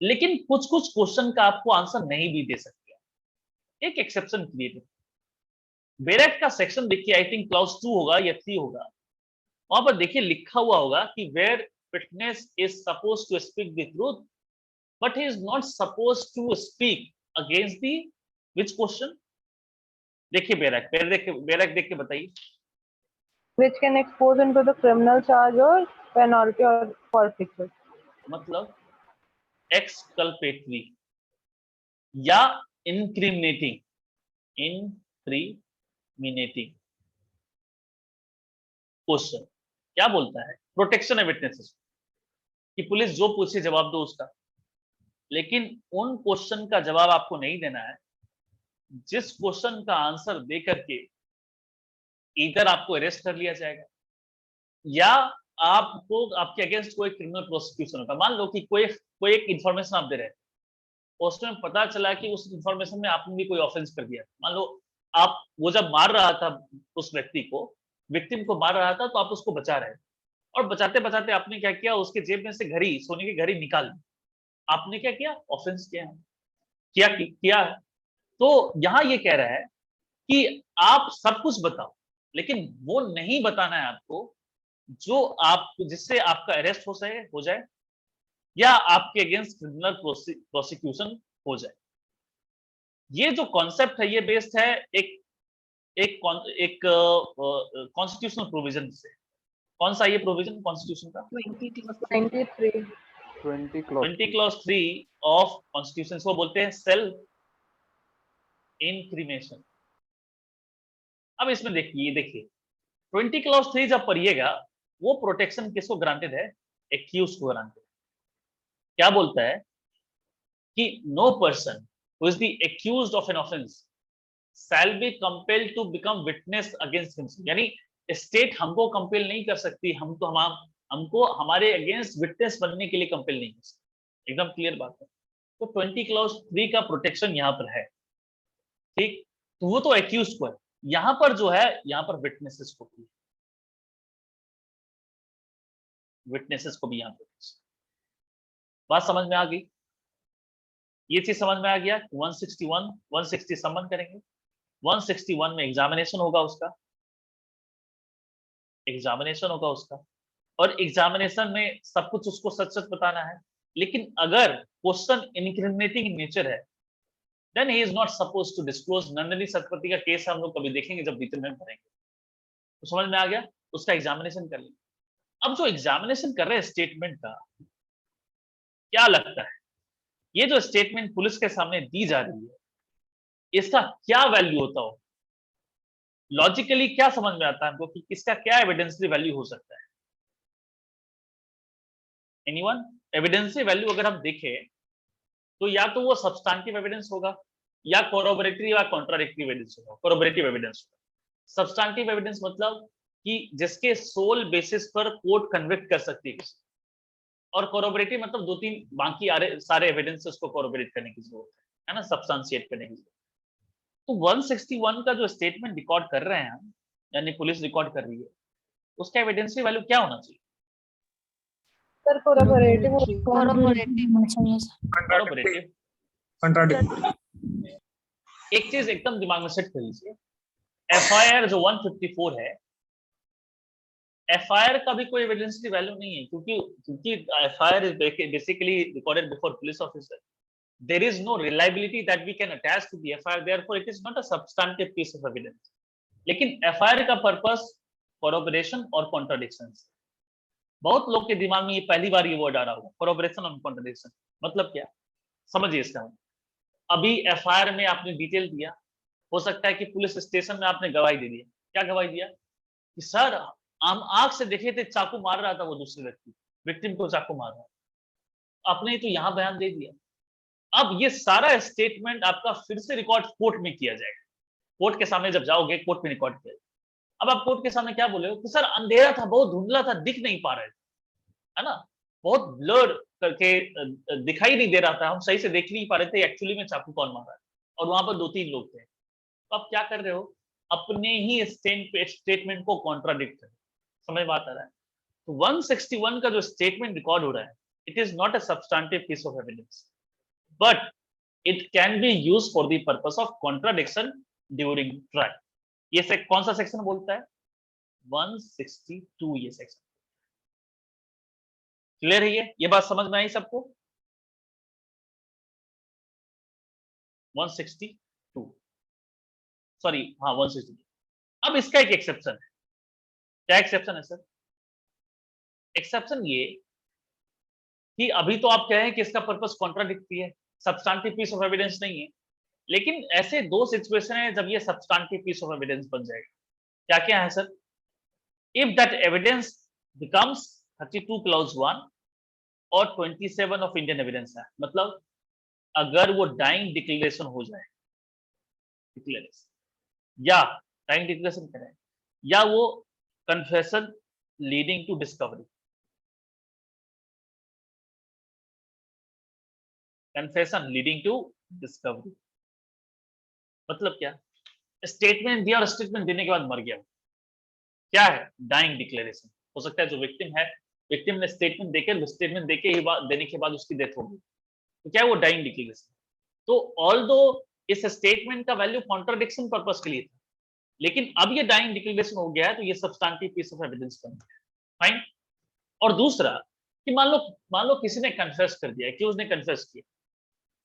A: लेकिन कुछ कुछ क्वेश्चन का आपको आंसर नहीं भी दे सकते। एक एक्सेप्शन क्रिएट, बेरेट का सेक्शन देखिए, आई थिंक क्लॉज 2 होगा या 3 होगा, वहां पर देखिए लिखा हुआ होगा कि where witness is suppose to speak the truth but he is not suppose to speak against the which question. देखिए बेरेट देख के बताइए।
C: which can expose into the criminal charge or penalty or forfeiture।
A: मतलब एक्सकल्पेटरी या इंक्रिमिनेटिंग, क्वेश्चन क्या बोलता है, प्रोटेक्शन है विटनेसेस कि पुलिस जो पूछे जवाब दो उसका, लेकिन उन क्वेश्चन का जवाब आपको नहीं देना है जिस क्वेश्चन का आंसर दे करके इधर आपको अरेस्ट कर लिया जाएगा या आपको आपके अगेंस्ट कोई क्रिमिनल प्रोसिक्यूशन होगा। मान लो कि कोई एक इंफॉर्मेशन आप दे रहे हैं, उसमें पता चला कि उस इंफॉर्मेशन में आपने भी कोई ऑफेंस कर दिया। मान लो आप, वो जब मार रहा था उस व्यक्ति को, विक्टिम को मार रहा था, तो आप उसको बचा रहे, और बचाते बचाते आपने क्या किया, उसके जेब में से घड़ी, सोने की घड़ी निकाल ली, आपने क्या किया, ऑफेंस किया है। तो यहां ये कह रहा है कि आप सब कुछ बताओ, लेकिन वो नहीं बताना है आपको जो आप, जिससे आपका अरेस्ट हो जाए या आपके अगेंस्ट क्रिमिनल प्रोसिक्यूशन हो जाए। ये जो कॉन्सेप्ट है ये बेस्ड है एक कॉन्स्टिट्यूशनल प्रोविजन से। कौन सा ये प्रोविजन कॉन्स्टिट्यूशन का? 20 क्लॉज 3 ऑफ कॉन्स्टिट्यूशन को बोलते हैं सेल्फ इंक्रिमेशन। अब इसमें देखिए 20 क्लॉज 3 जब पढ़िएगा, वो प्रोटेक्शन किसको ग्रांटेड है, एक्यूज को ग्रांटेड। क्या बोलता है कि no person who is the accused of an offence shall be compelled to become witness against himself। यानी स्टेट हमको कंपेल नहीं कर सकती, हमको हमारे अगेंस्ट विटनेस बनने के लिए कंपेल नहीं कर सकती। एकदम क्लियर बात है। तो 20 क्लॉज 3 का प्रोटेक्शन यहाँ पर है, ठीक। तो वो तो एक्यूज को है, यहां पर जो है, यहां पर विटनेसेस को भी, यहाँ पर बात समझ में आ गई? ये चीज समझ में आ गया। 160 समन करेंगे, 161 में एग्जामिनेशन होगा उसका, और एग्जामिनेशन में सब कुछ उसको सच सच बताना है। लेकिन अगर क्वेश्चन इनक्रिमिनेटिंग नेचर है, then he is not suppose to disclose. Nandini Satpathy का केस हम लोग कभी देखेंगे जब डिटेल में पढ़ेंगे, तो समझ में आ गया। उसका एग्जामिनेशन कर लेंगे। अब जो एग्जामिनेशन कर रहे हैं स्टेटमेंट का, क्या लगता है ये जो स्टेटमेंट पुलिस के सामने दी जा रही है, इसका क्या वैल्यू होता हो? लॉजिकली क्या समझ में आता है हमको कि किसका क्या एविडेंशियल वैल्यू हो सकता है? एनीवन? एविडेंशियल वैल्यू अगर हम देखें तो या तो वो सब्सटैंटिव एविडेंस होगा या कोरोबोरेटरी या कॉन्ट्राडिक्टरी एविडेंस होगा। कोरोबोरेटिव एविडेंस होगा। सब्सटैंटिव एविडेंस मतलब कि जिसके सोल बेसिस पर कोर्ट कन्विक्ट कर सकती है, और कोरोबोरेटिव मतलब 2-3 बाकी सारे एविडेंस उसको कोरोबोरेट करने की जरूरत है ना, सब्सटेंशिएट करने की जरूरत। तो 161 का जो स्टेटमेंट रिकॉर्ड कर रहे हैं हम, यानी पुलिस रिकॉर्ड कर रही है, उसका एविडेंशियल वैल्यू क्या होना चाहिए?
C: सर कोरोबोरेटिव
A: कोरोबोरेटिव। एक चीज एकदम दिमाग में सेट कर लीजिए, एफआईआर जो 154 है, एफआईआर का भी कोई एविडेंशियल वैल्यू नहीं है, क्योंकि FIR is basically recorded before police officer. There is no reliability that we can attach to the FIR, therefore it is not a substantive piece of evidence. लेकिन FIR का purpose corroboration और contradiction। बहुत लोग के दिमाग में ये पहली बार ये वर्ड आ रहा होगा, corroboration और contradiction मतलब क्या? समझिए इसका। अभी FIR में आपने डिटेल दिया, हो सकता है कि पुलिस स्टेशन में आपने गवाही दे दिया। क्या गवाही दिया? कि सर हम आंख से देखे थे चाकू मार रहा था वो दूसरे व्यक्ति, विक्टिम को चाकू मार रहा। आपने तो यहाँ बयान दे दिया। अब ये सारा स्टेटमेंट आपका फिर से रिकॉर्ड कोर्ट में किया जाएगा। कोर्ट के सामने जब जाओगे, कोर्ट में रिकॉर्ड किया जाएगा। अब आप कोर्ट के सामने क्या बोले हो कि सर अंधेरा था, बहुत धुंधला था, दिख नहीं पा रहे थे, है ना, बहुत ब्लर करके दिखाई नहीं दे रहा था, हम सही से देख नहीं पा रहे थे एक्चुअली में चाकू कौन मारा है, और वहां पर 2-3 लोग थे। तो आप क्या कर रहे हो? अपने ही स्टेटमेंट को कॉन्ट्राडिक्ट कर। समझ में आता है? तो 161 का जो स्टेटमेंट रिकॉर्ड हो रहा है, it is not a substantive piece of evidence, but it can be used for the purpose of contradiction during trial. ये कौन सा सेक्शन बोलता है? 162 ये सेक्शन। क्लियर है? ये बात समझ में आई सबको? 162 सॉरी, हाँ 162। अब इसका एक एक्सेप्शन है। क्या एक्सेप्शन है सर? एक्सेप्शन ये कि अभी तो आप कह रहे हैं कि इसका पर्पस कॉन्ट्राडिक्टरी है, सब्सटैंटिव पीस ऑफ एविडेंस नहीं है, लेकिन ऐसे 2 सिचुएशन है जब ये सब्सटैंटिव पीस ऑफ एविडेंस बन जाएगा। क्या क्या है sir? If that evidence becomes 32 clause 1 और 27 ऑफ इंडियन एविडेंस है, मतलब अगर वो डाइंग डिक्लेरेशन हो जाए, या डाइंग डिक्लेरेशन करें, या वो confession leading to discovery, confession leading to discovery मतलब क्या? स्टेटमेंट दिया और स्टेटमेंट देने के बाद मर गया, क्या है? Dying declaration. हो सकता है जो विक्टिम है, विक्टिम ने स्टेटमेंट देके ही देने के बाद उसकी डेथ हो गई, तो क्या है वो डाइंग डिक्लेरेशन। तो ऑल्दो इस स्टेटमेंट का वैल्यू कॉन्ट्राडिक्शन पर्पस के लिए था, लेकिन अब ये डाइंग डिक्लेरेशन हो गया है, तो ये सब्सटैंटिव पीस ऑफ एविडेंस बन गया। फाइन। और दूसरा कि मान लो किसी ने कन्फेस कर दिया, एक्यूज ने कन्फेस किया,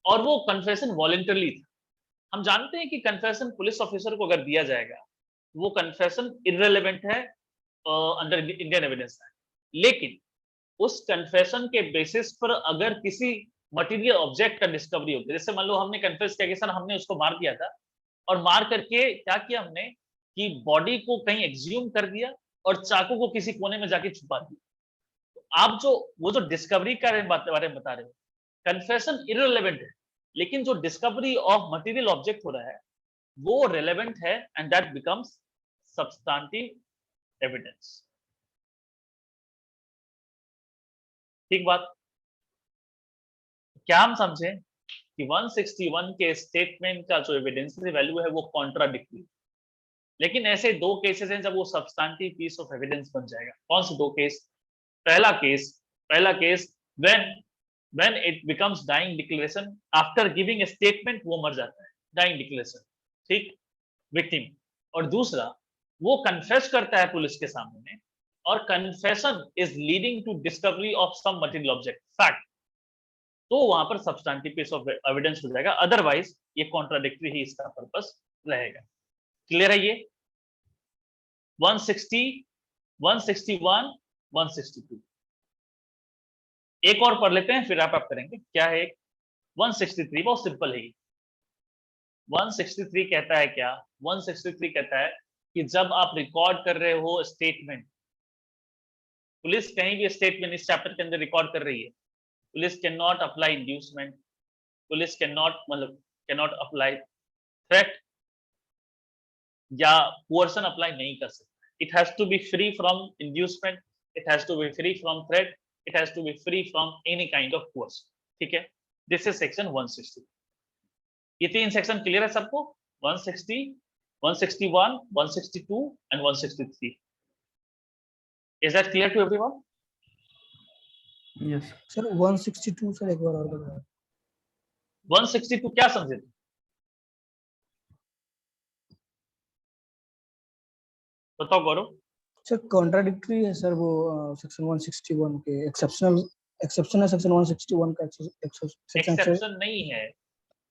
A: और वो कन्फेशन वॉलंटरली था। हम जानते हैं कि कन्फेशन पुलिस ऑफिसर को अगर दिया जाएगा, वो कन्फेशन इररिलेवेंट है अंडर इंडियन एविडेंस एक्ट, लेकिन उस कन्फेशन के बेसिस पर अगर किसी मटेरियल ऑब्जेक्ट का डिस्कवरी होती है, जैसे मान लो हमने कन्फेस किया कि सर हमने उसको मार दिया था, और मार करके क्या किया हमने कि बॉडी को कहीं एक्सह्यूम कर दिया और चाकू को किसी कोने में जाके छुपा दिया। तो आप वो जो डिस्कवरी के बारे में बता रहे हो, कन्फेशन इररिलेवेंट है, लेकिन जो डिस्कवरी ऑफ मटेरियल ऑब्जेक्ट हो रहा है वो रिलेवेंट है, and that becomes substantive evidence. ठीक बात? क्या हम समझे कि 161 के स्टेटमेंट का जो एविडेंशियल वैल्यू है वो कॉन्ट्राडिक्टरी, लेकिन ऐसे 2 केसेस हैं जब वो सब्सटैंटिव पीस ऑफ एविडेंस बन जाएगा। कौन से 2 केस? पहला case when it becomes dying declaration after giving a statement, वो मर जाता है, dying declaration, ठीक, विक्टिम। और दूसरा वो कन्फेस करता है पुलिस के सामने, और confession is leading to discovery of some material object, fact, तो वहां पर सब्सटैंटिव पीस ऑफ एविडेंस हो जाएगा, अदरवाइज ये कॉन्ट्राडिक्टरी ही इसका पर्पस रहेगा। क्लियर है ये? 160, 161, 162 एक और पढ़ लेते हैं, फिर आप करेंगे। क्या है? 163 बहुत सिंपल है। 163 कहता है क्या? 163 कहता है कि जब आप रिकॉर्ड कर रहे हो स्टेटमेंट, पुलिस कहीं भी स्टेटमेंट इस चैप्टर के अंदर रिकॉर्ड कर रही है, police can not apply inducement, police can not apply threat या कोercion अप्लाई नहीं कर सकता। It has to be free from inducement, it has to be free from threat, it has to be free from any kind of कोercion। ठीक है, this is section 160। ये 3 section clear है सबको? 160, 161, 162 and 163। Is that clear to everyone?
G: Yes.
F: Sir 162 sir एक बार और बताओ।
A: 162 क्या समझे तुम? बताओ गौरव।
F: सर कॉन्ट्राडिक्टरी है सर वो सेक्शन 161 के एक्सेप्शन है सेक्शन 161 का सेक्शन
A: एक्सेप्शन नहीं है।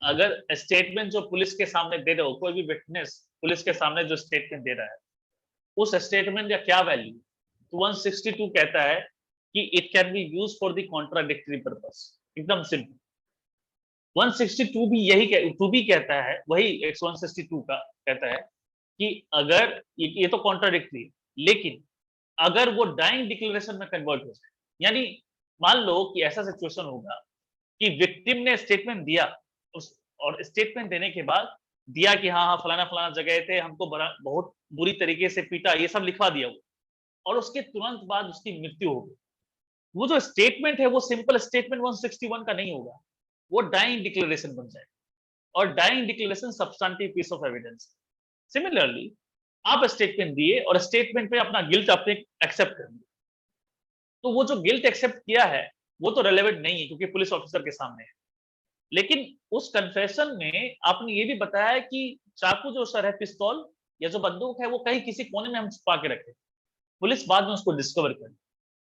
A: अगर स्टेटमेंट जो पुलिस के सामने दे रहे हो, कोई भी विटनेस पुलिस के सामने जो स्टेटमेंट दे रहा है, उस स्टेटमेंट का क्या वैल्यू, तो 162 कहता है कि it can be use for the contradictory purpose. एकदम सिंपल। 162 भी यही कहता है, वही 162 का कहता है कि अगर ये तो कॉन्ट्राडिक्टरी है, लेकिन अगर वो डाइंग डिक्लेरेशन में कन्वर्ट हो जाए, यानी मान लो कि ऐसा सिचुएशन होगा कि विक्टिम ने स्टेटमेंट दिया और स्टेटमेंट देने के बाद दिया कि हाँ फलाना जगह थे, हमको बहुत बुरी तरीके से पीटा, ये सब लिखवा दिया वो, और उसके तुरंत बाद उसकी मृत्यु हो गई। वो जो स्टेटमेंट है वो सिंपल स्टेटमेंट 161 का नहीं होगा, वो डाइंग डिक्लेरेशन बन जाए, और dying declaration substantive piece of evidence. Similarly आप स्टेटमेंट दिए और स्टेटमेंट पे अपना गिल्ट आपने एक्सेप्ट कर लिया, तो वो जो गिल्ट एक्सेप्ट किया है वो तो रेलेवेंट नहीं है क्योंकि पुलिस ऑफिसर के सामने है। लेकिन उस कन्फेशन में आपने ये भी बताया कि चाकू जो सर है, पिस्तौल या जो बंदूक है, वो कहीं किसी कोने में हम छुपा के रखे, पुलिस बाद में उसको डिस्कवर कर,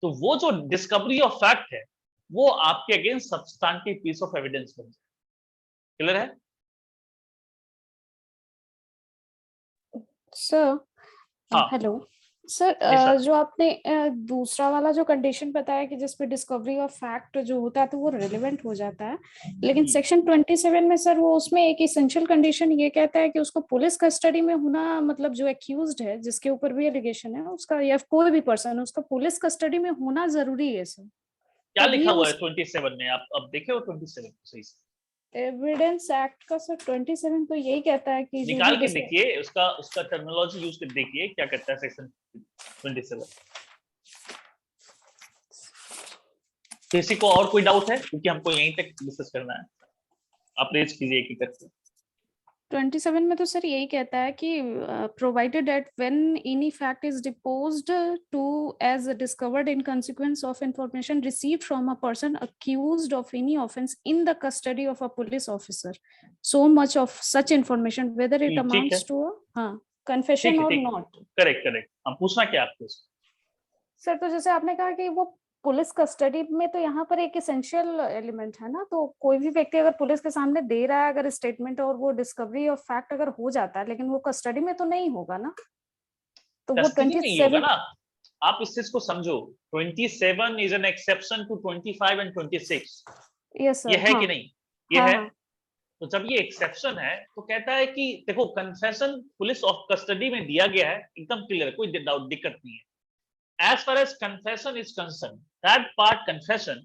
A: तो वो जो डिस्कवरी ऑफ फैक्ट है वो आपके against substantive piece of evidence बन जाए। क्लियर है?
I: सर
A: हाँ।
I: Hello sir,
A: Yes, sir.
I: जो आपने दूसरा वाला जो कंडीशन बताया कि जिसपे डिस्कवरी ऑफ फैक्ट जो होता है तो वो रिलेवेंट हो जाता है, लेकिन सेक्शन 27 में सर वो उसमें एक इसेंशियल कंडीशन ये कहता है कि उसको पुलिस कस्टडी में होना, मतलब जो एक्यूज्ड है जिसके ऊपर भी एलिगेशन है उसका, या कोई भी पर्सन उसका पुलिस कस्टडी में होना जरूरी है सर।
A: क्या
I: तभी
A: लिखा हुआ है
I: उस
A: 27 में? आप अब देखे हो 27 सही से?
I: एविडेंस एक्ट का सर 27 तो यही कहता है कि जो
A: निकाल
I: भी
A: के देखिए, उसका टर्मिनोलॉजी यूज कर देखिए क्या कहता है सेक्शन 27। किसी को और कोई डाउट है? क्योंकि हमको यहीं तक डिस्कस करना है, आप रेज कीजिए एक एक करके।
I: 27 में तो सर यही कहता है कि provided that when any fact is deposed to as discovered in consequence of information received from a person accused of any offence in the custody of a police officer, so much of such information whether it amounts to confession और not.
A: Correct. हम पूछना क्या आपको
I: sir? तो जैसे आपने कहा कि वो पुलिस कस्टडी में, तो यहाँ पर एक एसेंशियल एलिमेंट है ना, तो कोई भी व्यक्ति अगर पुलिस के सामने दे रहा है अगर स्टेटमेंट और वो डिस्कवरी ऑफ फैक्ट अगर हो जाता है, लेकिन वो कस्टडी में तो नहीं होगा ना, तो वो 27
A: ना, आप इस चीज को समझो। 27 is an exception to 25 and 26।
I: Yes sir,
A: ये है कि नहीं? ये
I: हाँ,
A: है।
I: हाँ.
A: तो जब ये एक्सेप्शन है तो कहता है कि देखो कन्फेशन पुलिस ऑफ कस्टडी में दिया गया है, एकदम क्लियर, कोई दिक्कत नहीं है। As far as confession is concerned, that part confession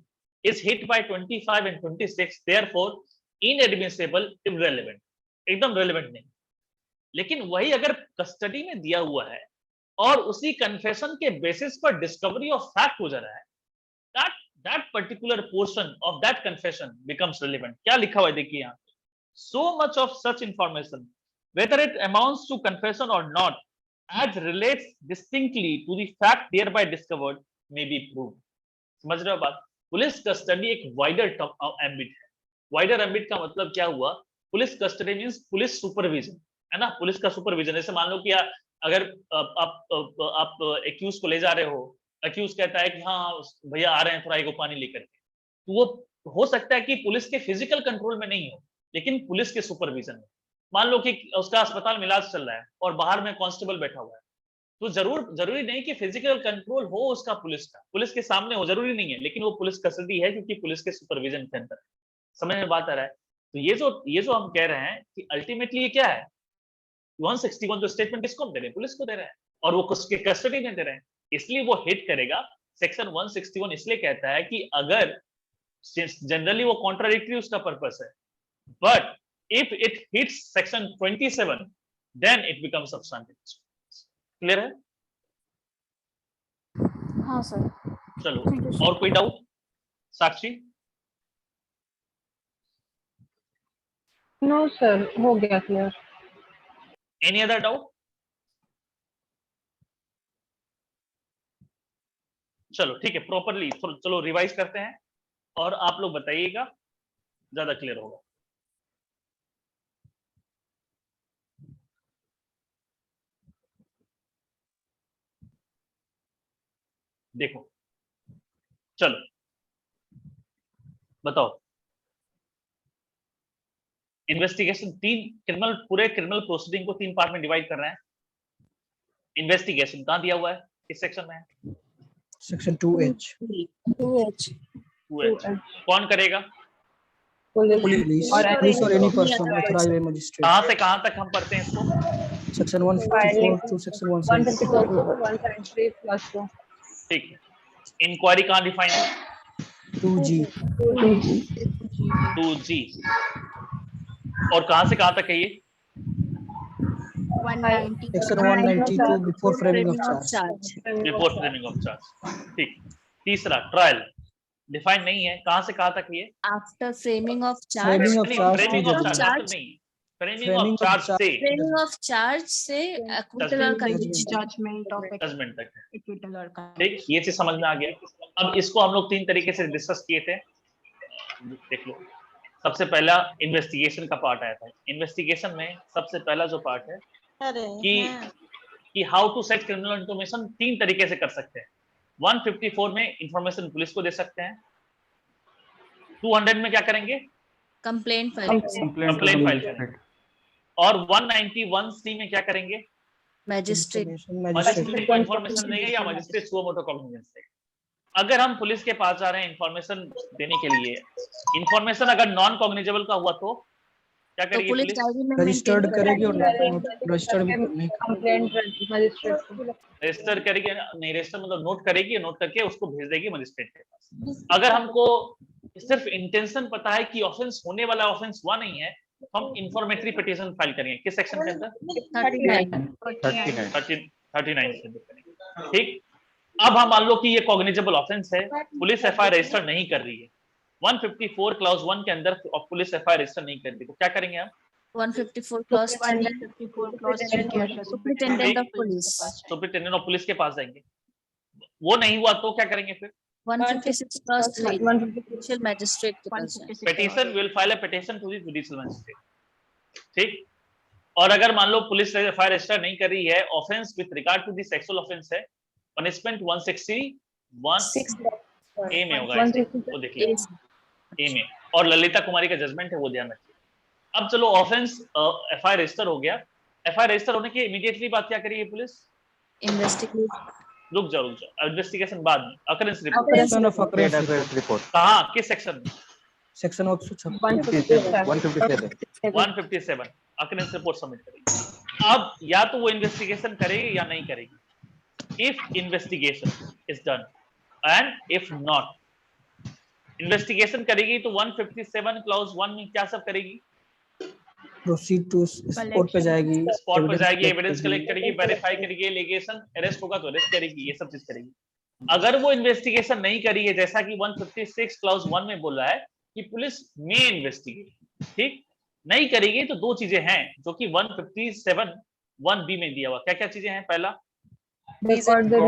A: is hit by 25 and 26, therefore inadmissible, irrelevant, एकदम relevant नहीं। लेकिन वही अगर कस्टडी में दिया हुआ है और उसी कन्फेशन के बेसिस पर डिस्कवरी ऑफ फैक्ट हो जा रहा है, that particular portion of that confession becomes relevant। क्या लिखा हुआ है देखिए यहाँ, so much of such information, whether it amounts to confession or not, as relates distinctly to the fact thereby discovered, may be proved। समझ रहे हो बात? पुलिस कस्टडी एक वाइडर एम्बिट है। वाइडर एम्बिट का मतलब क्या हुआ? Police custody means police supervision, है ना, पुलिस का सुपरविजन। जैसे मान लो कि अगर आप एक्यूज को ले जा रहे हो, एक्यूज कहता है कि हाँ भैया आ रहे हैं, थोड़ा एगो पानी लेकर के, तो वो हो सकता है कि पुलिस के फिजिकल कंट्रोल में नहीं हो, लेकिन पुलिस के सुपरविजन में। मान लो कि उसका अस्पताल में इलाज चल रहा है और बाहर में कांस्टेबल बैठा हुआ है, तो जरूरी नहीं कि फिजिकल कंट्रोल हो उसका पुलिस का, पुलिस के सामने हो, जरूरी नहीं है, लेकिन वो पुलिस कस्टडी है क्योंकि पुलिस के सुपरविजन के अंदर। समझ में बात आ रहा है? तो ये जो हम कह रहे हैं कि अल्टीमेटली ये क्या है, 161 जो स्टेटमेंट किसको हम दे रहे हैं, पुलिस को दे रहे हैं, और वो उसके कस्टडी में दे रहे हैं, इसलिए वो हिट करेगा। सेक्शन 161 इसलिए कहता है कि अगर जनरली वो कॉन्ट्राडिक्टरी उसका पर्पस है, but if it hits section 27 then it becomes substantive. Clear है?
I: हाँ सर।
A: चलो,
I: Thank you, sir.
A: और कोई डाउट? साक्षी?
C: नो सर, हो गया क्लियर।
A: Any other doubt? चलो ठीक है, प्रॉपरली चलो रिवाइज करते हैं और आप लोग बताइएगा, ज्यादा क्लियर होगा। देखो, चलो बताओ। इन्वेस्टिगेशन पूरे क्रिमिनल प्रोसीडिंग को 3 पार्ट में डिवाइड कर रहे हैं। इन्वेस्टिगेशन कहां दिया हुआ है, किस सेक्शन में है?
F: Section 2H।
D: 2H।
A: कौन करेगा?
F: पुलिस और any person authorised by magistrate.
A: कहां से कहां तक हम पढ़ते हैं इसको?
F: Section 154 to section 174।
C: 173 प्लस 2।
A: ठीक है। इंक्वायरी कहां डिफाइन है?
F: 2G।
A: 2G। और कहां से कहां तक है ये?
H: 190।
F: Section 192 before framing of charge.
A: Before framing of charge. ठीक। तीसरा, ट्रायल डिफाइन नहीं है, कहां से कहां तक ये?
E: After framing of charge.
F: Framing of charge
A: framing
F: to
A: of
F: judgment.
A: Charge नहीं, फ्रेमिंग ऑफ चार्ज से
E: फ्रेमिंग ऑफ चार्ज से एक्विटल और कन्विक्शन
H: जजमेंट ऑफ
A: जजमेंट तक है।
H: एक्विटल और
A: ठीक, ये चीज समझ में आ गया। अब इसको हम लोग 3 तरीके से डिस्कस किए थे, देख लो। सबसे पहला इन्वेस्टिगेशन का पार्ट आया था। इन्वेस्टिगेशन में सबसे पहला जो पार्ट है कि how to set criminal information 3 तरीके से कर सकते हैं। 154 में इंफॉर्मेशन पुलिस को दे सकते हैं। 200 में क्या करेंगे?
E: कंप्लेंट फाइल
A: कंप्लेंट फाइल करेंगे। और 191C में क्या करेंगे?
E: मैजिस्ट्रेट
A: मजिस्ट्रेट को इंफॉर्मेशन देंगे या मजिस्ट्रेट सुओ मोटो कॉग्निजेंस देगा। अगर हम पुलिस के पास जा रहे हैं इंफॉर्मेशन देने के लिए, इंफॉर्मेशन अगर नॉन कॉग्निजेबल का हुआ तो क्या
E: तो
A: करेगी
E: पुलिस
A: पुलिस?
E: डायरी में
F: रजिस्टर्ड करेगी और रजिस्टर्ड नहीं
C: कंप्लेंट मजिस्ट्रेट को।
A: रजिस्टर करेगी, नहीं रजिस्टर मतलब नोट करेगी, नोट करके उसको भेज देगी मजिस्ट्रेट के पास। अगर हमको सिर्फ इंटेंशन पता है कि ऑफेंस होने वाला ऑफेंस हुआ नहीं है, हम इंफॉर्मेटरी पिटीशन फाइल करेंगे। किस सेक्शन के अंदर? 39 से करेंगे। ठीक। अब हम मान लो कि ये कॉग्निजेबल ऑफेंस है, पुलिस एफआईआर रजिस्टर नहीं कर रही है। 154 क्लॉज 1 के अंदर पुलिस एफआईआर रजिस्टर नहीं कर रही, तो क्या करेंगे हम?
E: 154 clause 3 superintendent of police.
A: Superintendent of police के पास जाएंगे। वो नहीं हुआ तो क्या करेंगे फिर?
E: 156 क्लॉज 3 जुडिशियल मैजिस्ट्रेट के पास जाएं।
A: Petition will file a petition to the judicial magistrate. ठीक। और अगर मान लो पुलिस एफआईआर रजिस्टर नहीं कर रही है, offence with regard to the sexual offence है, पनिशमेंट 161 ए में होगा, वो देख लीजिए ए में। और ललिता कुमारी का जजमेंट है, वो ध्यान रखिए। अब चलो ऑफेंस एफआईआर रजिस्टर हो गया। एफआईआर रजिस्टर होने की इमीडिएटली बात क्या करेगी पुलिस?
E: इन्वेस्टिगेट।
A: रुक जाओ इन्वेस्टिगेशन बाद में। अकरेंस रिपोर्ट कहां, किस सेक्शन में?
F: सेक्शन
A: 157 अकरेंस रिपोर्ट सबमिट करेगी। अब या तो वो इन्वेस्टिगेशन करेगी या नहीं करेगी। If investigation is done and if not, investigation करेगी तो 157 क्लॉज 1 में क्या सब करेगी?
F: प्रोसीड टू स्पॉट पे जाएगी,
A: स्पॉट पे जाएगी, एविडेंस कलेक्ट करेगी, वेरीफाई करेगी, एलिगेशन अरेस्ट होगा तो अरेस्ट करेगी, ये सब चीज करेगी। अगर वो इन्वेस्टिगेशन नहीं करी है, जैसा कि 156 क्लॉज 1 में बोला है कि पुलिस में इन्वेस्टिगेट, ठीक नहीं करेगी, तो 2 चीजें हैं जो कि 157 1B में दिया हुआ। क्या क्या चीजें हैं? पहला,
C: record the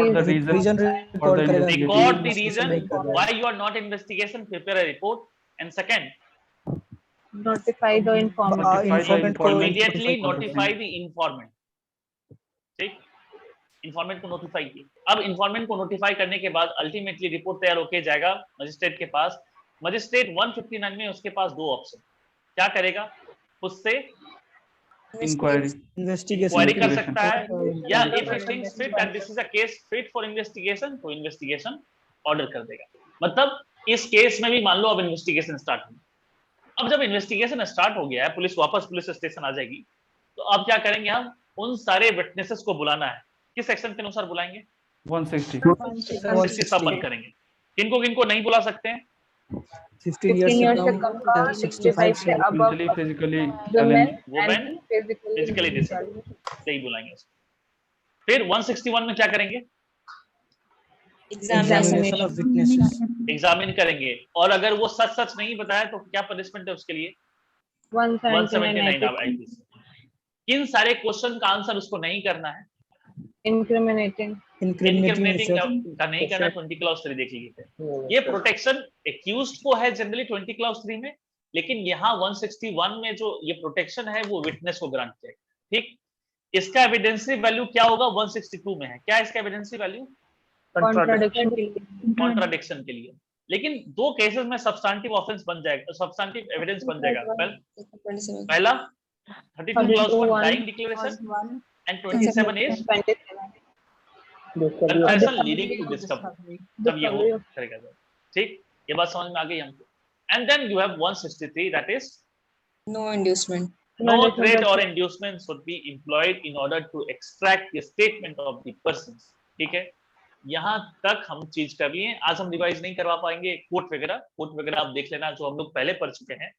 C: reason
F: रिकॉर्ड करेगा,
A: record the reason why you are not investigation, prepare a report, and second,
C: notify the informant
F: को
A: immediately notify the informant। ठीक, इंफॉर्मेंट को नोटिफाई की। अब इंफॉर्मेंट को नोटिफाई करने के बाद अल्टीमेटली रिपोर्ट तैयार होके जाएगा मजिस्ट्रेट के पास। मजिस्ट्रेट 159 में उसके पास 2 ऑप्शन, क्या करेगा? उससे इंक्वायरी कर सकता है, या if he thinks fit that this is a case fit for investigation, तो इन्वेस्टिगेशन ऑर्डर कर देगा। मतलब इस केस में भी मान लो अब इन्वेस्टिगेशन स्टार्ट हुई। अब जब इन्वेस्टिगेशन स्टार्ट हो गया है, पुलिस वापस पुलिस स्टेशन आ जाएगी, तो अब क्या करेंगे हम? उन सारे विटनेसेस को बुलाना है। किस सेक्शन के अनुसार बुलाएंगे?
G: 160.
A: 160 सब बंद करेंगे। किनको किनको नहीं बुला सकते हैं?
F: 15
C: years
F: से
C: से
F: कम
C: कम का
F: 65 से
C: above
G: Mentally, physically
C: women
A: Women,
C: and physically
A: disabled. सही बुलाएंगे उसको। फिर 161 में क्या करेंगे?
F: एग्जामिनेशन ऑफ विटनेसेस
A: एग्जामिन करेंगे, और अगर वो सच सच नहीं बताया तो क्या पनिशमेंट है उसके लिए? 179 IPC। किन सारे क्वेश्चन का आंसर उसको नहीं करना है?
C: incriminating
A: इंक्रिमिनेटिंग का नहीं करना, 20 क्लॉज 3 देख लीजिए। ये प्रोटेक्शन एक्यूज्ड को है जनरली 20 क्लॉज 3 में, लेकिन यहाँ 161 में जो ये प्रोटेक्शन है वो विटनेस को ग्रांट किया। ठीक, इसका एविडेंसी वैल्यू क्या होगा? 162 में है। क्या है इसका एविडेंसी वैल्यू? कॉन्ट्राडिक्शन के लिए। लेकिन दो केसेस में सब्सटैंटिव ऑफेंस बन जाएगा, सब्सटैंटिव एविडेंस बन जाएगा। पहला 32 clause 1 dying declaration and 27 is confession leading to discovery, तब ये हो करेगा। ठीक, ये बात समझ में आ गई हमको। And then you have 163, that is
D: No inducement.
A: no threat or inducement should be employed in order to extract the statement of the persons। ठीक है, यहाँ तक हम चीज कर लिए। आज हम रिवाइज नहीं करवा पाएंगे कोर्ट वगैरह आप देख लेना, जो हम लोग पहले पढ़ चुके हैं।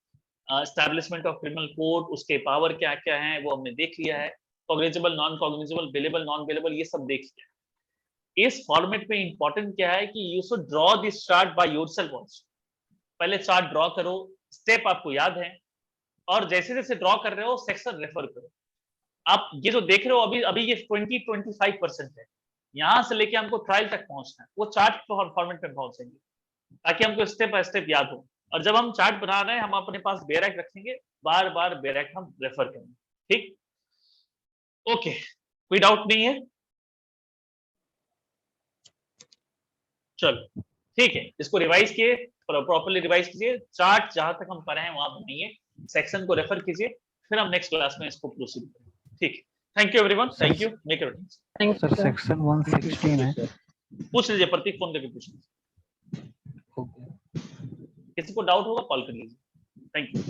A: एस्टैब्लिशमेंट ऑफ क्रिमिनल कोर्ट, उसके पावर क्या क्या है वो हमने देख लिया है। Cognizable, non cognizable, bailable, non bailable, ये सब देख लिया। इस फॉर्मेट में इंपॉर्टेंट क्या है कि you should draw this chart by yourself also. पहले चार्ट ड्रॉ करो, स्टेप आपको याद है, और जैसे जैसे ड्रॉ कर रहे हो सेक्शन रेफर करो। आप ये जो देख रहे हो अभी ये 20-25% है, यहां से लेके हमको ट्रायल तक पहुंचना है, वो चार्ट फॉर्मेट में पहुंचेंगे ताकि हमको स्टेप बाय स्टेप याद हो। और जब हम चार्ट बना रहे हैं हम अपने पास बेरेक रखेंगे, बार बार बेरेक हम रेफर करेंगे। ठीक, ओके, कोई डाउट नहीं है? चलो ठीक है, इसको रिवाइज किए, प्रॉपर्ली रिवाइज कीजिए। चार्ट जहां तक हम पढ़े हैं वहां बनाइए, सेक्शन को रेफर कीजिए, फिर हम नेक्स्ट क्लास में इसको प्रोसीड करेंगे। ठीक, thank you everyone, thank you, make your notes.
B: Sir section 116 है,
A: पूछ लीजिए, प्रतीक फोन करके पूछ लीजिए।
B: ओके।
A: किसी को डाउट होगा कॉल कर लीजिए। Thank you.